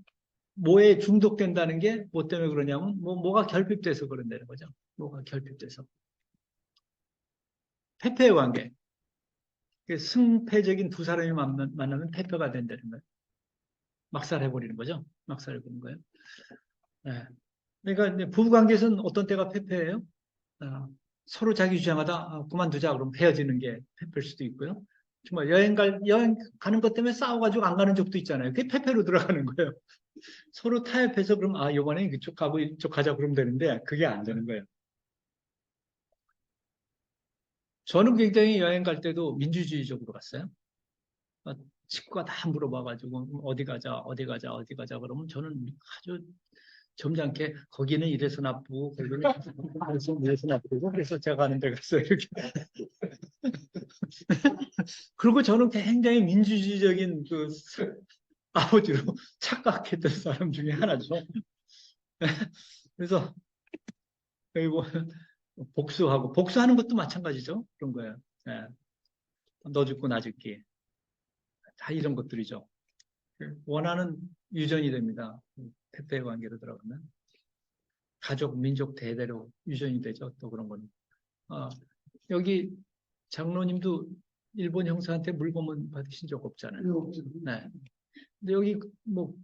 뭐에 중독된다는 게 뭐 때문에 그러냐면 뭐가 결핍돼서 그런다는 거죠. 뭐가 결핍돼서. 패패의 관계. 승패적인 두 사람이 만나면 패패가 된다는 거예요. 막살해버리는 거죠. 막살해버리는 거예요. 네. 그러니까 이제 부부관계에서는 어떤 때가 패패예요? 서로 자기 주장하다 그만두자 그러면 헤어지는 게 패패일 수도 있고요. 정말 여행 가는 것 때문에 싸워가지고 안 가는 적도 있잖아요. 그게 패패로 들어가는 거예요. 서로 타협해서 그럼 이번에 이쪽 가고 이쪽 가자 그러면 되는데 그게 안 되는 거예요. 저는 굉장히 여행 갈 때도 민주주의적으로 갔어요. 친구가 다 물어봐가지고 어디 가자 어디 가자 어디 가자 그러면 저는 아주 점잖게 거기는 이래서 나쁘고 거기는 이래서 나쁘고 그래서 제가 가는 데 갔어요. 이렇게. 그리고 저는 굉장히 민주주의적인 그 아버지로 착각했던 사람 중에 하나죠. 그래서 여기 뭐 복수하는 것도 마찬가지죠. 그런 거예요. 네. 너 죽고 나 죽기 다 이런 것들이죠. 원하는 유전이 됩니다. 패배의 관계로 들어가면 가족, 민족 대대로 유전이 되죠. 또 그런 거는. 여기 장로님도 일본 형사한테 물고문 받으신 적 없잖아요. 네. 근데 여기 뭐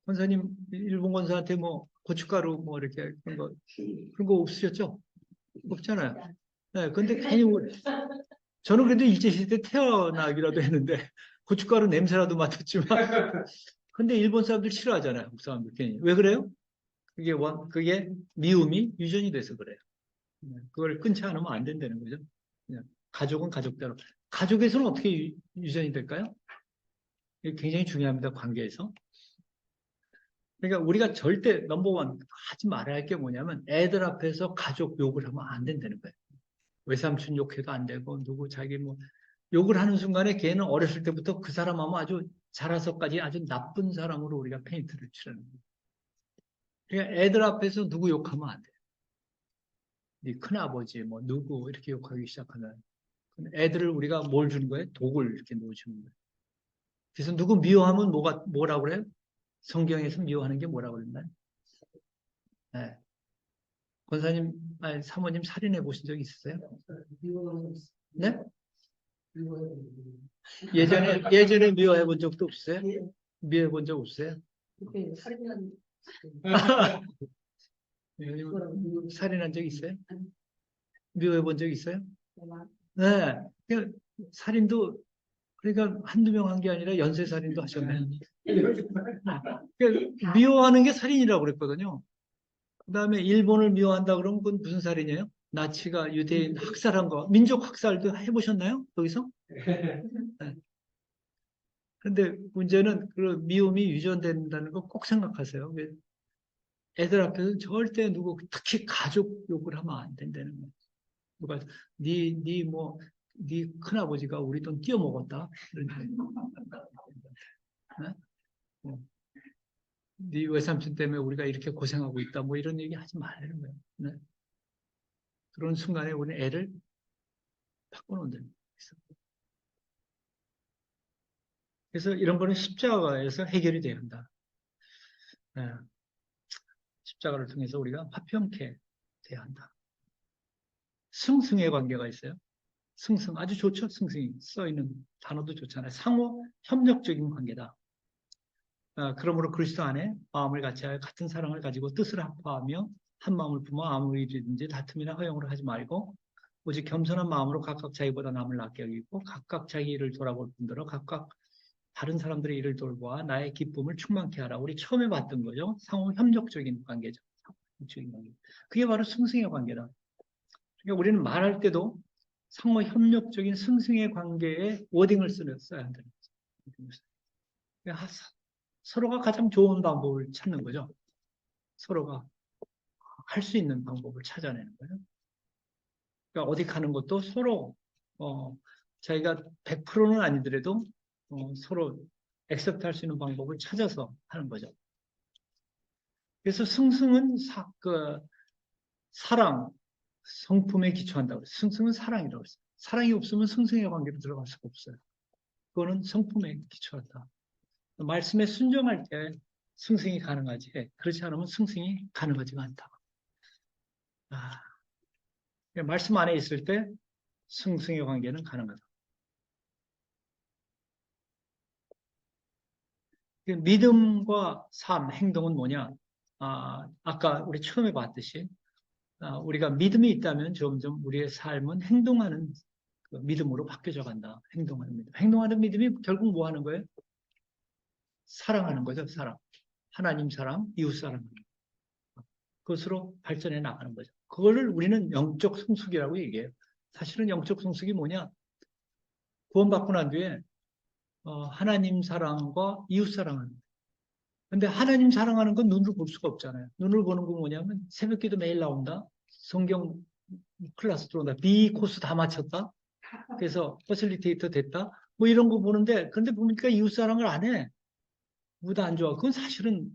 권사님 일본 권사한테 뭐 고춧가루 뭐 이렇게 그런 거 없으셨죠? 없잖아요. 네. 근데 괜히 저는 그래도 일제시대 태어나기라도 했는데 고춧가루 냄새라도 맡았지만 근데 일본 사람들 싫어하잖아요. 한국 사람들 괜히. 왜 그래요? 그게 미움이 유전이 돼서 그래요. 그걸 끊지 않으면 안 된다는 거죠. 그냥 가족은 가족대로. 가족에서는 어떻게 유전이 될까요? 이게 굉장히 중요합니다. 관계에서. 그러니까 우리가 절대 넘버원 하지 말아야 할 게 뭐냐면 애들 앞에서 가족 욕을 하면 안 된다는 거예요. 외삼촌 욕해도 안 되고 누구 자기 뭐 욕을 하는 순간에 걔는 어렸을 때부터 그 사람하면 아주 자라서까지 아주 나쁜 사람으로 우리가 페인트를 칠하는 거예요. 그러니까 애들 앞에서 누구 욕하면 안 돼요. 네 큰아버지 뭐 누구 이렇게 욕하기 시작하면 애들을 우리가 뭘 주는 거예요? 독을 이렇게 놓아주는 거예요. 그래서 누구 미워하면 뭐라고 그래요? 성경에서 미워하는 게 뭐라고 그랬나요? 네. 권사님, 사모님 살인해 보신 적 있으세요? 네? 예전에 미워해 본 적도 없으세요? 미워해 본 적 없으세요? 살인한 적 있어요? 미워해 본 적 있어요? 네. 살인도 그러니까 한두 명 한 게 아니라 연쇄살인도 하셨네. 그러니까 미워하는 게 살인이라고 그랬거든요. 그다음에 일본을 미워한다 그러면 그건 무슨 살인이에요? 나치가 유대인 학살한 거, 민족 학살도 해보셨나요? 거기서? 네. 근데 문제는 그 미움이 유전된다는 거 꼭 생각하세요. 애들 앞에서는 절대 누구, 특히 가족 욕을 하면 안 된다는 거예요. 누가, 네 큰아버지가 우리 돈 띄어먹었다. 네? 뭐, 네 외삼촌 때문에 우리가 이렇게 고생하고 있다. 뭐 이런 얘기 하지 말라는 거예요. 네? 그런 순간에 우리 애를 바꿔놓는다는 거예요. 그래서 이런 거는 십자가에서 해결이 돼야 한다. 네. 십자가를 통해서 우리가 화평케 돼야 한다. 승승의 관계가 있어요. 승승 아주 좋죠. 승승이 써있는 단어도 좋잖아요. 상호 협력적인 관계다. 그러므로 그리스도 안에 마음을 같이하여 같은 사랑을 가지고 뜻을 합하며 한 마음을 품어 아무 일이든지 다툼이나 허용을 하지 말고 오직 겸손한 마음으로 각각 자기보다 남을 낫게 여기고 각각 자기 일을 돌아볼 뿐더러 각각 다른 사람들의 일을 돌보아 나의 기쁨을 충만케 하라. 우리 처음에 봤던 거죠. 상호 협력적인 관계죠. 상호 협력적인 관계. 그게 바로 승승의 관계다. 그러니까 우리는 말할 때도 상호 협력적인 승승의 관계에 워딩을 써야 한다는 거죠. 그러니까 서로가 가장 좋은 방법을 찾는 거죠. 서로가 할 수 있는 방법을 찾아내는 거예요. 그러니까 어디 가는 것도 서로 자기가 100%는 아니더라도 서로 액셉트 할 수 있는 방법을 찾아서 하는 거죠. 그래서 승승은 사랑, 성품에 기초한다고 그랬어요. 승승은 사랑이라고 했어요. 사랑이 없으면 승승의 관계로 들어갈 수가 없어요. 그거는 성품에 기초한다. 말씀에 순종할 때 승승이 가능하지. 그렇지 않으면 승승이 가능하지가 않다. 말씀 안에 있을 때 승승의 관계는 가능하다. 믿음과 삶, 행동은 뭐냐? 아까 우리 처음에 봤듯이 우리가 믿음이 있다면 점점 우리의 삶은 행동하는 그 믿음으로 바뀌어져 간다. 행동하는 믿음. 행동하는 믿음이 결국 뭐 하는 거예요? 사랑하는 거죠. 사랑. 하나님 사랑, 이웃 사랑. 그것으로 발전해 나가는 거죠. 그거를 우리는 영적 성숙이라고 얘기해요. 사실은 영적 성숙이 뭐냐? 구원받고 난 뒤에 하나님 사랑과 이웃 사랑하는 거예요. 근데 하나님 사랑하는 건 눈으로 볼 수가 없잖아요. 눈으로 보는 건 뭐냐면 새벽기도 매일 나온다. 성경 클래스 들어온다. B 코스 다 마쳤다. 그래서 퍼실리테이터 됐다. 뭐 이런 거 보는데 근데 보니까 이웃 사랑을 안 해. 뭐도 안 좋아. 그건 사실은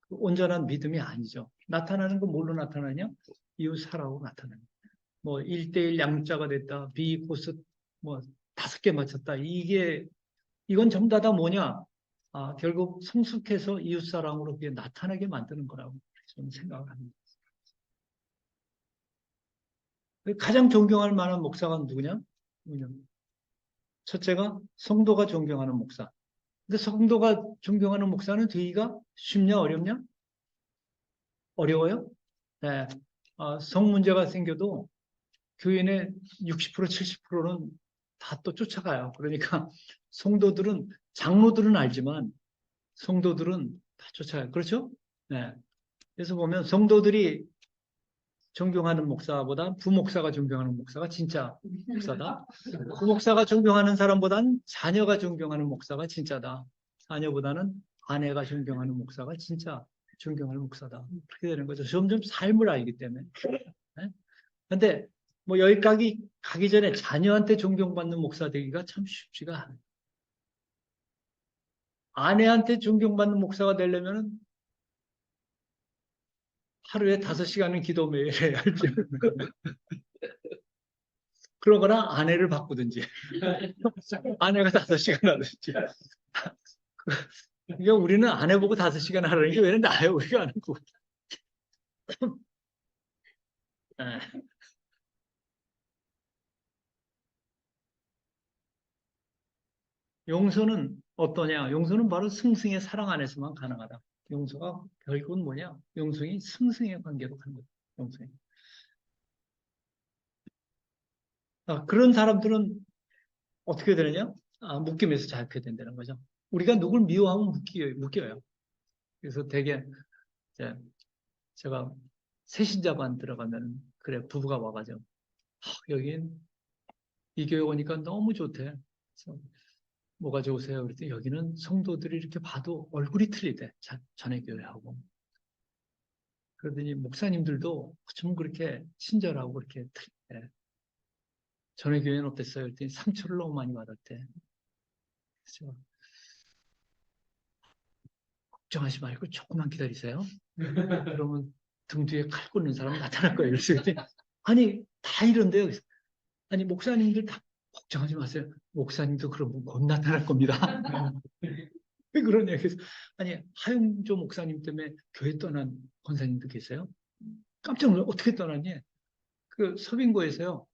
온전한 믿음이 아니죠. 나타나는 건 뭘로 나타나냐? 이웃 사랑으로 나타나는. 뭐 1대1 양자가 됐다. B 코스 뭐 5개 마쳤다. 이건 전부 다 뭐냐? 결국 성숙해서 이웃사랑으로 그게 나타나게 만드는 거라고 저는 생각을 합니다. 가장 존경할 만한 목사가 누구냐? 첫째가 성도가 존경하는 목사. 근데 성도가 존경하는 목사는 되기가 쉽냐 어렵냐? 어려워요? 네. 성 문제가 생겨도 교인의 60% 70%는 다 또 쫓아가요. 그러니까 성도들은 장로들은 알지만 성도들은 다 쫓아가요. 그렇죠? 네. 그래서 보면 성도들이 존경하는 목사보다 부목사가 존경하는 목사가 진짜 목사다. 부목사가 존경하는 사람보다는 자녀가 존경하는 목사가 진짜다. 자녀보다는 아내가 존경하는 목사가 진짜 존경하는 목사다. 그렇게 되는 거죠. 점점 삶을 알기 때문에. 그런데 뭐 여기까지 가기 전에 자녀한테 존경받는 목사 되기가 참 쉽지가 않아요. 아내한테 존경받는 목사가 되려면 하루에 5시간은 기도 매일 해야 할지. 그러거나 아내를 바꾸든지. 아내가 5시간 하든지. 그러니까 우리는 아내 보고 5시간 하라는 게 왜 나요? 우리가 안 하고. 용서는 어떠냐? 용서는 바로 승승의 사랑 안에서만 가능하다. 용서가 결국은 뭐냐? 용서이 승승의 관계로 가는 거죠. 용서이. 그런 사람들은 어떻게 되느냐? 묶임에서 자유케 된다는 거죠. 우리가 누굴 미워하면 묶여요. 그래서 되게 이제 제가 새신자반 들어가면 그래 부부가 와가지고 여긴 이 교회 오니까 너무 좋대. 그래서 뭐가 좋으세요? 그랬더니 여기는 성도들이 이렇게 봐도 얼굴이 틀리대. 전에 교회하고. 그러더니 목사님들도 좀 그렇게 친절하고 그렇게 틀리대. 전에 교회는 어땠어요? 그랬더니 상처를 너무 많이 받았대. 그래서 걱정하지 말고 조금만 기다리세요. 그러면 등 뒤에 칼 꽂는 사람이 나타날 거예요. 그래서 그랬더니 아니 다 이런데요. 그래서 아니 목사님들 다 걱정하지 마세요. 목사님도 그러면 곧 나타날 겁니다. 왜 그러냐. 그래서 아니 하용조 목사님 때문에 교회 떠난 권사님도 계세요. 깜짝 놀라 어떻게 떠났니? 그 서빙고에서요.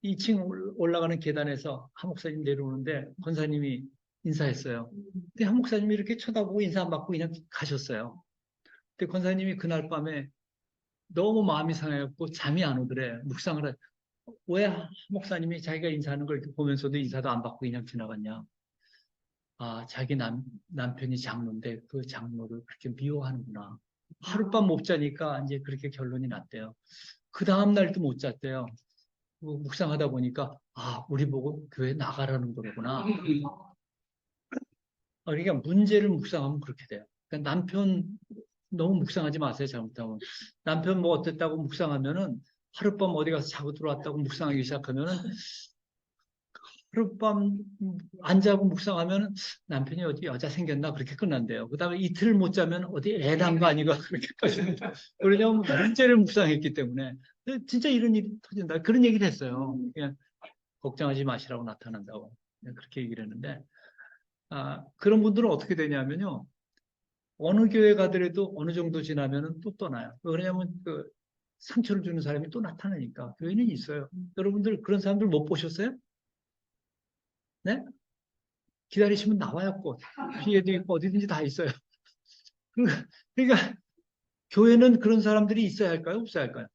2층 올라가는 계단에서 한 목사님 내려오는데 권사님이 인사했어요. 근데 한 목사님이 이렇게 쳐다보고 인사 안 받고 그냥 가셨어요. 근데 권사님이 그날 밤에 너무 마음이 상해갖고 잠이 안 오더래. 묵상을 왜 한 목사님이 자기가 인사하는 걸 이렇게 보면서도 인사도 안 받고 그냥 지나갔냐. 자기 남편이 장로인데 그 장로를 그렇게 미워하는구나. 하룻밤 못 자니까 이제 그렇게 결론이 났대요. 그 다음날도 못 잤대요. 묵상하다 보니까, 우리 보고 교회 나가라는 거구나. 그러니까 문제를 묵상하면 그렇게 돼요. 그러니까 남편 너무 묵상하지 마세요, 잘못하면. 남편 뭐 어땠다고 묵상하면은 하룻밤 어디 가서 자고 들어왔다고 묵상하기 시작하면은 하룻밤 안 자고 묵상하면 남편이 어디 여자 생겼나 그렇게 끝난대요. 그 다음에 이틀 못 자면 어디 애 낳은 거 아닌가 그렇게까지. 왜냐하면 문제를 묵상했기 때문에. 진짜 이런 일이 터진다. 그런 얘기를 했어요. 그냥 걱정하지 마시라고 나타난다고. 그렇게 얘기를 했는데, 그런 분들은 어떻게 되냐면요. 어느 교회 가더라도 어느 정도 지나면은 또 떠나요. 왜냐하면 그 상처를 주는 사람이 또 나타나니까. 교회는 있어요. 여러분들 그런 사람들 못 보셨어요? 네? 기다리시면 나와요, 꼭. 피해도 있고 어디든지 다 있어요. 그러니까 교회는 그런 사람들이 있어야 할까요? 없어야 할까요?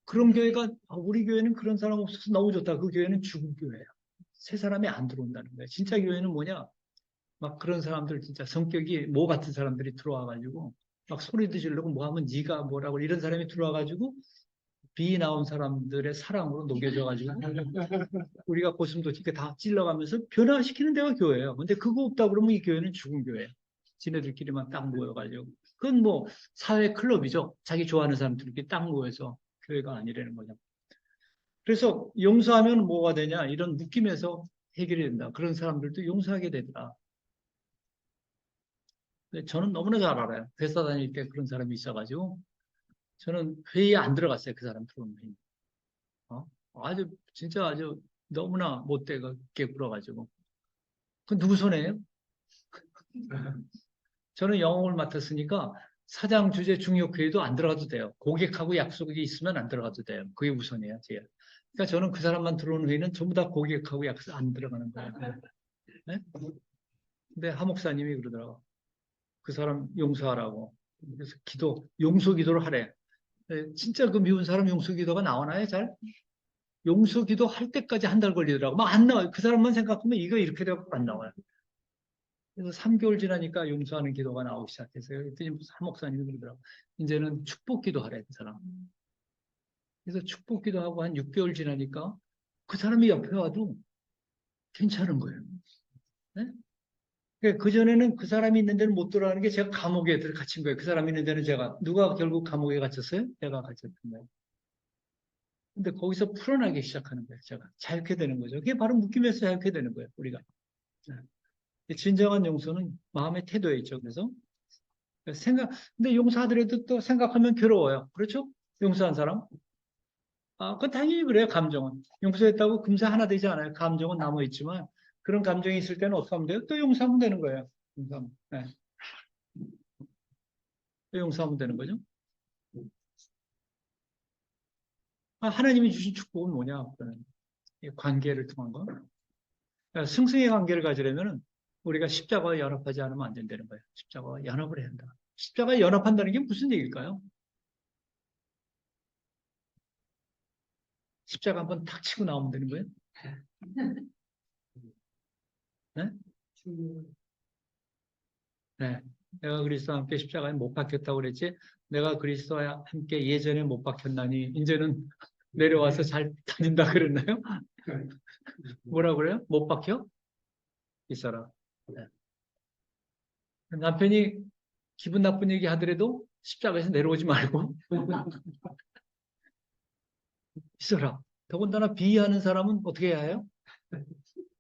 그런 교회가 우리 교회는 그런 사람 없어서 너무 좋다. 그 교회는 죽은 교회예요. 새 사람이 안 들어온다는 거예요. 진짜 교회는 뭐냐? 막 그런 사람들 진짜 성격이 모 같은 사람들이 들어와가지고 막 소리도 지르고 뭐 하면 네가 뭐라고 이런 사람이 들어와가지고 비 나온 사람들의 사랑으로 녹여져가지고 우리가 고슴도치 다 찔러가면서 변화시키는 데가 교회예요. 근데 그거 없다 그러면 이 교회는 죽은 교회예요. 지네들끼리만 딱 모여가지고. 그건 뭐 사회 클럽이죠. 자기 좋아하는 사람들끼리 딱 모여서 교회가 아니라는 거죠. 그래서 용서하면 뭐가 되냐 이런 느낌에서 해결이 된다. 그런 사람들도 용서하게 되더라. 근데 저는 너무나 잘 알아요. 회사 다닐 때 그런 사람이 있어가지고 저는 회의에 안 들어갔어요. 그 사람 들어오는 회의. 아주 진짜 아주 너무나 못되게 굴어가지고. 그 누구 손해예요? 저는 영업을 맡았으니까 사장 주재 중역 회의도 안 들어가도 돼요. 고객하고 약속이 있으면 안 들어가도 돼요. 그게 우선이에요. 제가. 그러니까 저는 그 사람만 들어오는 회의는 전부 다 고객하고 약속 안 들어가는 거예요. 네? 근데 하 목사님이 그러더라고. 그 사람 용서하라고. 그래서 용서 기도를 하래. 진짜 그 미운 사람 용서 기도가 나오나요, 잘? 용서 기도 할 때까지 한 달 걸리더라고. 막 안 나와요. 그 사람만 생각하면 이거 이렇게 되고 안 나와요. 그래서 3개월 지나니까 용서하는 기도가 나오기 시작했어요. 그랬더니 한 목사님이 그러더라고. 이제는 축복 기도 하래, 그 사람. 그래서 축복 기도하고 한 6개월 지나니까 그 사람이 옆에 와도 괜찮은 거예요. 네? 그전에는 그 사람이 있는 데는 못 들어가는 게 제가 감옥에 갇힌 거예요. 그 사람이 있는 데는 누가 결국 감옥에 gat혔어요? 제가 갇혔던 거예요. 근데 거기서 풀어나기 시작하는 거예요. 제가 자유케 되는 거죠. 그게 바로 묶임에서 자유케 되는 거예요. 우리가. 진정한 용서는 마음의 태도에 있죠. 그래서 근데 용서하더라도 또 생각하면 괴로워요. 그렇죠? 용서한 사람. 그건 당연히 그래요. 감정은. 용서했다고 금세 하나 되지 않아요. 감정은 남아있지만 그런 감정이 있을 때는 어떻게 하면 돼요? 또 용서하면 되는 거예요. 용서하면. 네. 또 용서하면 되는 거죠. 하나님이 주신 축복은 뭐냐? 관계를 통한 거. 그러니까 승승의 관계를 가지려면 우리가 십자가와 연합하지 않으면 안 된다는 거예요. 십자가와 연합을 해야 한다. 십자가와 연합한다는 게 무슨 얘기일까요? 십자가 한번 탁 치고 나오면 되는 거예요? 네? 네. 내가 그리스도와 함께 십자가에 못 박혔다고 그랬지. 내가 그리스도와 함께 예전에 못 박혔나니 이제는 내려와서 잘 다닌다 그랬나요? 뭐라 그래요? 못 박혀? 있어라. 네. 남편이 기분 나쁜 얘기 하더라도 십자가에서 내려오지 말고 있어라. 더군다나 비하하는 사람은 어떻게 해야 해요?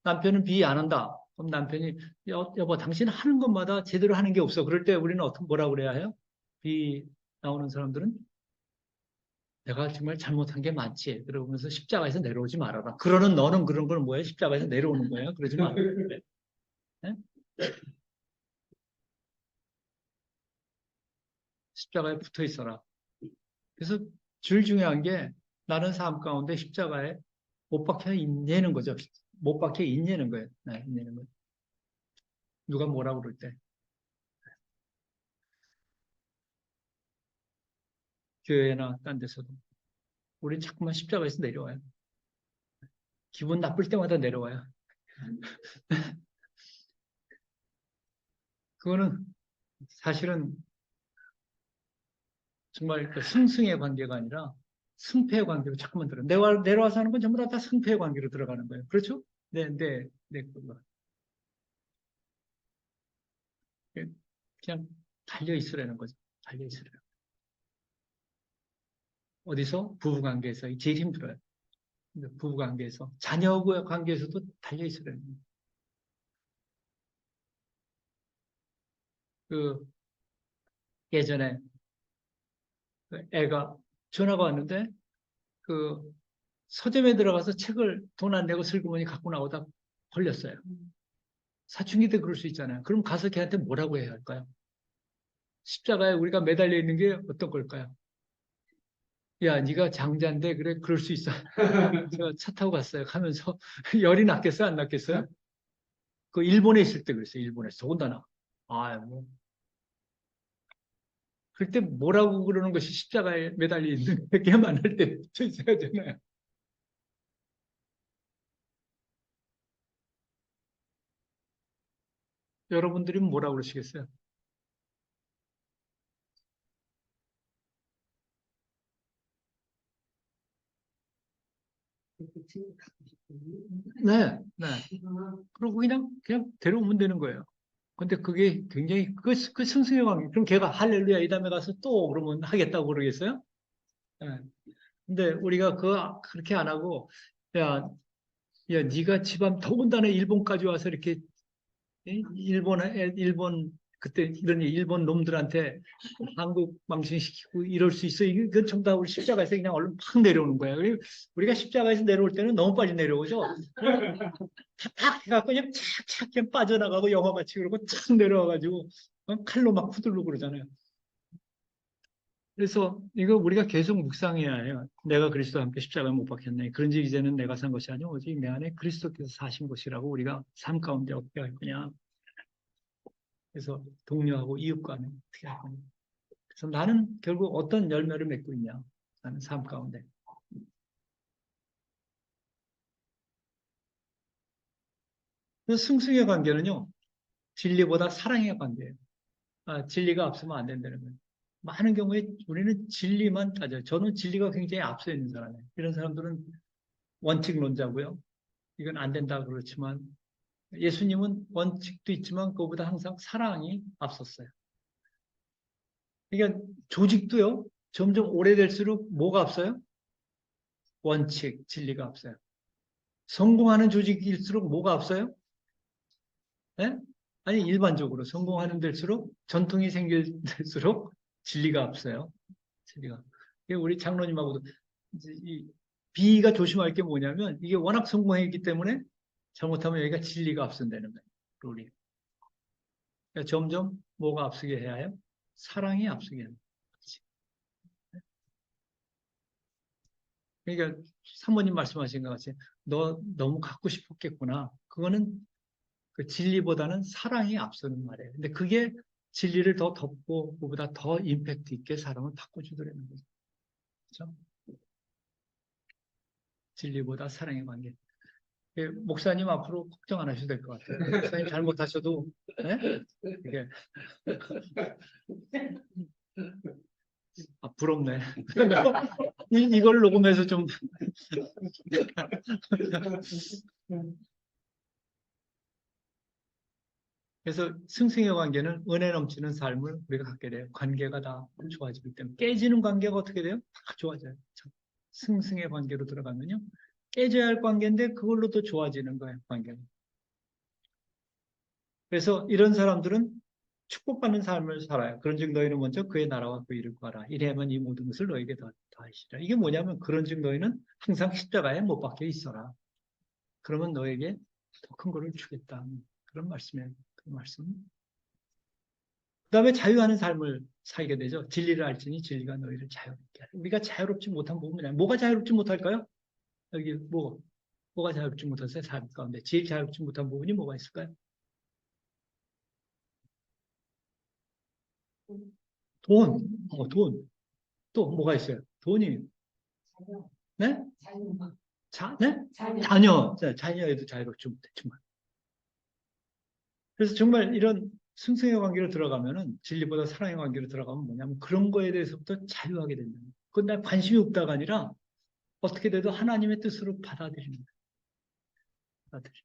남편은 비하 안 한다. 그럼 남편이 여보 당신 하는 것마다 제대로 하는 게 없어. 그럴 때 우리는 어떻게 뭐라 그래야 해요? 비 나오는 사람들은 내가 정말 잘못한 게 많지. 그러면서 십자가에서 내려오지 말아라. 그러는 너는 그런 걸 뭐예요? 십자가에서 내려오는 거예요. 그러지 말아라. 네? 십자가에 붙어 있어라. 그래서 제일 중요한 게 나는 삶 가운데 십자가에 못 박혀 있냐는 거죠. 못 박혀 있냐는 거예요. 네, 있냐는 거예요. 누가 뭐라 그럴 때. 교회나 딴 데서도. 우린 자꾸만 십자가에서 내려와요. 기분 나쁠 때마다 내려와요. 그거는 사실은 정말 그 승승의 관계가 아니라 승패의 관계로 자꾸만 들어요. 내려와서 하는 건 전부 다 승패의 관계로 들어가는 거예요. 그렇죠? 그거. 그냥 달려 있으라는 거죠. 달려 있으라. 어디서? 부부 관계에서 제일 힘들어요. 부부 관계에서. 자녀의 관계에서도 달려 있으라는 거예요. 그, 예전에 그 애가 전화가 왔는데 그 서점에 들어가서 책을 돈 안 내고 슬그머니 갖고 나오다 걸렸어요. 사춘기 때 그럴 수 있잖아요. 그럼 가서 걔한테 뭐라고 해야 할까요? 십자가에 우리가 매달려 있는 게 어떤 걸까요? 야, 네가 장자인데 그래 그럴 수 있어. 제가 차 타고 갔어요. 가면서 열이 났겠어요? 안 났겠어요? 그 일본에 있을 때 그랬어요. 일본에서 더군다나. 아, 뭐. 그럴 때 뭐라고 그러는 것이 십자가에 매달려 있는 게 만날 때 붙여 있어야 되나요? 여러분들이 뭐라고 그러시겠어요? 네, 네. 그리고 그냥 데려오면 되는 거예요. 근데 그게 굉장히 그 승승의 관계. 그럼 걔가 할렐루야 이 다음에 가서 또 그러면 하겠다고 그러겠어요? 예. 근데 우리가 그렇게 안 하고 야, 야, 네가 집안 더군다나 일본까지 와서 이렇게 일본 그때 이런 일본 놈들한테 한국 망신시키고 이럴 수 있어. 이건 전부 다 우리 십자가에서 그냥 얼른 팍 내려오는 거야. 그리고 우리가 십자가에서 내려올 때는 너무 빨리 내려오죠. 탁 해갖고 그냥 착착 그냥 빠져나가고 영화같이 그러고 착 내려와가지고 칼로 막 후들르고 그러잖아요. 그래서 이거 우리가 계속 묵상해야 해요. 내가 그리스도와 함께 십자가에 못 박혔네. 그런지 이제는 내가 산 것이 아니오 오직 내 안에 그리스도께서 사신 것이라고 우리가 삶 가운데 어떻게 할 거냐. 그래서 동료하고 이웃과는 어떻게 할 거냐. 그래서 나는 결국 어떤 열매를 맺고 있냐. 나는 삶 가운데. 그 승승의 관계는요. 진리보다 사랑의 관계예요. 진리가 앞서면 안 된다는 거예요. 많은 경우에 우리는 진리만 따져요. 저는 진리가 굉장히 앞서 있는 사람이에요. 이런 사람들은 원칙론자고요. 이건 안 된다 그렇지만 예수님은 원칙도 있지만 그거보다 항상 사랑이 앞섰어요. 그러니까 조직도요. 점점 오래될수록 뭐가 앞서요? 원칙, 진리가 앞서요. 성공하는 조직일수록 뭐가 앞서요? 네? 아니 일반적으로 성공하는 데일수록 전통이 생길수록 진리가 앞서요. 진리가. 우리 장로님하고도 이 비가 조심할 게 뭐냐면 이게 워낙 성공했기 때문에 잘못하면 여기가 진리가 앞선다는 거예요. 룰이. 그러니까 점점 뭐가 앞서게 해야 해요? 사랑이 앞서게 해요. 그러니까 사모님 말씀하신 것 같이 너 너무 갖고 싶었겠구나. 그거는 그 진리보다는 사랑이 앞서는 말이에요. 근데 그게 진리를 더 덮고 그보다 더 임팩트 있게 사람을 바꿔주더라는 거죠. 그렇죠? 진리보다 사랑의 관계. 예, 목사님 앞으로 걱정 안 하셔도 될 것 같아요. 목사님 잘못하셔도, 네? 이게. 아, 부럽네. 이걸 녹음해서 좀. 그래서 승승의 관계는 은혜 넘치는 삶을 우리가 갖게 돼요. 관계가 다 좋아지기 때문에. 깨지는 관계가 어떻게 돼요? 다 좋아져요. 승승의 관계로 들어가면요. 깨져야 할 관계인데 그걸로 또 좋아지는 거예요. 관계가. 그래서 이런 사람들은 축복받는 삶을 살아요. 그런즉 너희는 먼저 그의 나라와 그 일을 구하라. 이래야만 이 모든 것을 너에게 더하시리라. 이게 뭐냐면 그런즉 너희는 항상 십자가에 못 박혀 있어라. 그러면 너에게 더 큰 것을 주겠다. 그런 말씀이에요. 그 말씀. 그 다음에 자유하는 삶을 살게 되죠. 진리를 알지니 진리가 너희를 자유롭게 하라. 우리가 자유롭지 못한 부분이냐. 뭐가 자유롭지 못할까요? 여기 뭐가 자유롭지 못했어요? 삶 가운데. 제일 자유롭지 못한 부분이 뭐가 있을까요? 돈. 돈. 또 뭐가 있어요? 돈이. 자녀. 네? 자녀. 네? 자녀. 자녀. 자녀에도 자유롭지 못했지만. 그래서 정말 이런 승승의 관계로 들어가면은 진리보다 사랑의 관계로 들어가면 뭐냐면 그런 거에 대해서부터 자유하게 된다. 그건 날 관심이 없다가 아니라 어떻게 돼도 하나님의 뜻으로 받아들이는 거예요. 받아들이는.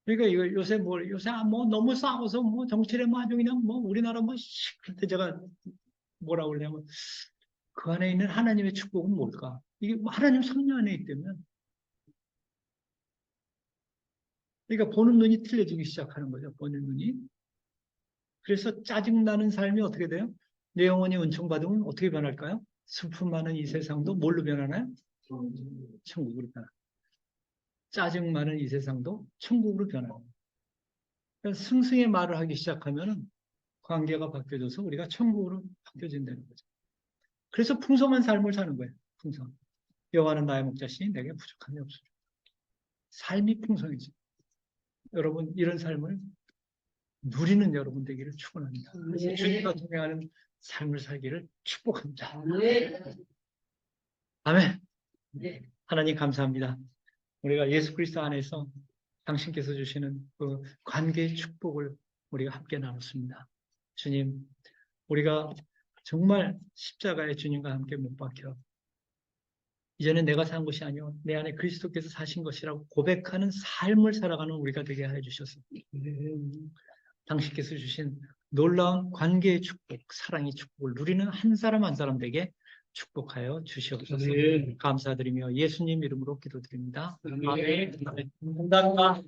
그러니까 이거 요새 너무 싸워서 정치를 아주 그냥 우리나라 그때 제가 뭐라고 그러냐면 그 안에 있는 하나님의 축복은 뭘까? 이게 하나님 섭리 안에 있다면 그러니까 보는 눈이 틀려지기 시작하는 거죠. 보는 눈이. 그래서 짜증나는 삶이 어떻게 돼요? 내 영혼이 은총받으면 어떻게 변할까요? 슬픔 많은 이 세상도 뭘로 변하나요? 천국으로 변합니다. 짜증 많은 이 세상도 천국으로 변합니다. 그러니까 승승의 말을 하기 시작하면 관계가 바뀌어져서 우리가 천국으로 바뀌어진다는 거죠. 그래서 풍성한 삶을 사는 거예요. 풍성. 여호와는 나의 목자시니 내게 부족함이 없으리라. 삶이 풍성해지. 여러분 이런 삶을 누리는 여러분 되기를 축원합니다. 그래서 주님과 동행하는 삶을 살기를 축복합니다. 아멘. 하나님 감사합니다. 우리가 예수 그리스도 안에서 당신께서 주시는 그 관계의 축복을 우리가 함께 나눴습니다. 주님, 우리가 정말 십자가에 주님과 함께 못 박혀 이제는 내가 산 것이 아니요 내 안에 그리스도께서 사신 것이라고 고백하는 삶을 살아가는 우리가 되게 하여 주셔서 당신께서 주신 놀라운 관계의 축복, 사랑의 축복을 누리는 한 사람 한 사람 되게 축복하여 주시옵소서. 감사드리며 예수님 이름으로 기도드립니다. 아멘. 감사합니다.